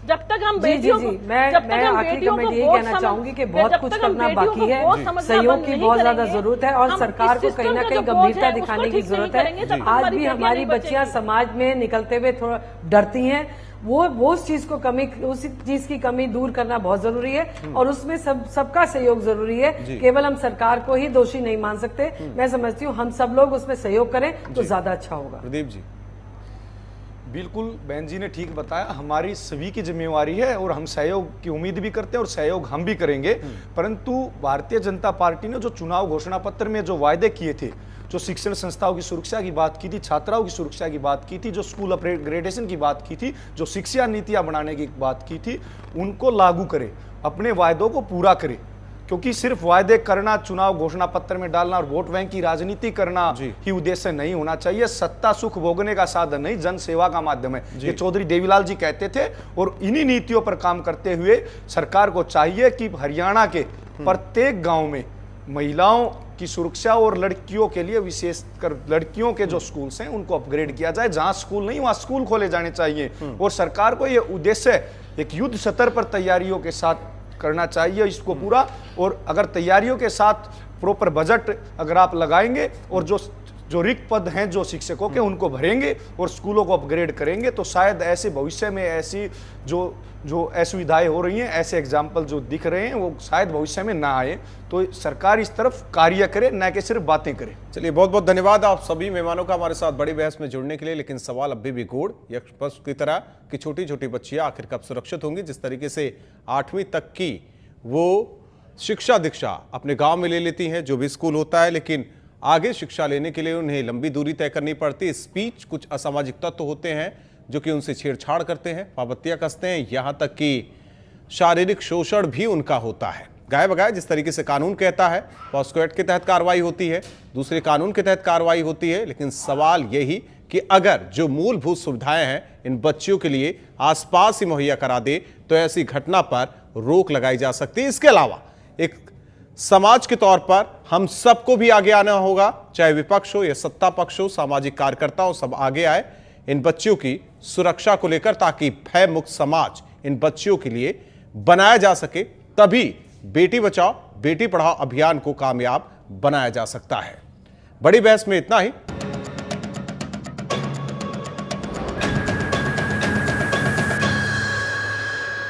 [SPEAKER 6] जब तक हम बेटियों को,
[SPEAKER 8] मैं आखिरी में यही कहना चाहूंगी कि बहुत कुछ करना बाकी है, सहयोग की बहुत ज्यादा जरूरत है, और सरकार को कहीं ना कहीं गंभीरता दिखाने की जरूरत है। आज भी हमारी बच्चियां समाज में निकलते हुए थोड़ा डरती हैं, वो उस चीज की कमी दूर करना बहुत जरूरी है, और उसमें सबका सहयोग जरूरी है। केवल हम सरकार को ही दोषी नहीं मान सकते। मैं समझती हूँ हम सब लोग उसमें सहयोग करें तो ज्यादा अच्छा होगा।
[SPEAKER 1] प्रदीप जी,
[SPEAKER 7] बिल्कुल बहन जी ने ठीक बताया, हमारी सभी की जिम्मेवारी है और हम सहयोग की उम्मीद भी करते हैं और सहयोग हम भी करेंगे। परंतु भारतीय जनता पार्टी ने जो चुनाव घोषणा पत्र में जो वायदे किए थे, जो शिक्षण संस्थाओं की सुरक्षा की बात की थी, छात्राओं की सुरक्षा की बात की थी, जो स्कूल अपग्रेडेशन की बात की थी, जो शिक्षा नीतियां बनाने की बात की थी, उनको लागू करे, अपने वायदों को पूरा करे। क्योंकि सिर्फ वायदे करना, चुनाव घोषणा पत्र में डालना और वोट बैंक की राजनीति करना ही उद्देश्य नहीं होना चाहिए। सत्ता सुख भोगने का साधन नहीं, जन सेवा का माध्यम है, ये चौधरी देवीलाल जी कहते थे। और इन्हीं नीतियों पर काम करते हुए सरकार को चाहिए कि हरियाणा के प्रत्येक गांव में महिलाओं की सुरक्षा और लड़कियों के लिए विशेषकर लड़कियों के जो स्कूल्स हैं उनको अपग्रेड किया जाए। जहां स्कूल नहीं वहां स्कूल खोले जाने चाहिए। और सरकार को यह उद्देश्य एक युद्ध स्तर पर तैयारियों के साथ करना चाहिए इसको पूरा। और अगर तैयारियों के साथ प्रॉपर बजट अगर आप लगाएंगे और जो जो रिक्त पद हैं जो शिक्षकों के उनको भरेंगे और स्कूलों को अपग्रेड करेंगे, तो शायद ऐसे भविष्य में ऐसी जो असुविधाएं हो रही हैं, ऐसे एग्जाम्पल जो दिख रहे हैं, वो शायद भविष्य में ना आए। तो सरकार इस तरफ कार्य करे, न कि सिर्फ बातें करे।
[SPEAKER 1] चलिए, बहुत बहुत धन्यवाद आप सभी मेहमानों का हमारे साथ बड़ी बहस में जुड़ने के लिए। लेकिन सवाल अभी भी गूढ़ यक्ष की तरह कि छोटी छोटी बच्चियां आखिर कब सुरक्षित होंगी। जिस तरीके से 8वीं तक की वो शिक्षा दीक्षा अपने गांव में ले लेती हैं, जो भी स्कूल होता है, लेकिन आगे शिक्षा लेने के लिए उन्हें लंबी दूरी तय करनी पड़ती है। स्पीच कुछ असामाजिक तत्व होते हैं जो कि उनसे छेड़छाड़ करते हैं, पाबंदियां कसते हैं, यहां तक कि शारीरिक शोषण भी उनका होता है। गाय बगाए जिस तरीके से कानून कहता है, पॉस्को एक्ट के तहत कार्रवाई होती है, दूसरे कानून के तहत कार्रवाई होती है। लेकिन सवाल यही कि अगर जो मूलभूत सुविधाएं हैं इन बच्चियों के लिए आसपास ही मुहैया करा दे तो ऐसी घटना पर रोक लगाई जा सकती है। इसके अलावा एक समाज के तौर पर हम सबको भी आगे आना होगा, चाहे विपक्ष हो या सत्ता पक्ष हो, सामाजिक कार्यकर्ता हो, सब आगे आए इन बच्चियों की सुरक्षा को लेकर, ताकि भय मुक्त समाज इन बच्चियों के लिए बनाया जा सके। तभी बेटी बचाओ बेटी पढ़ाओ अभियान को कामयाब बनाया जा सकता है। बड़ी बहस में इतना ही।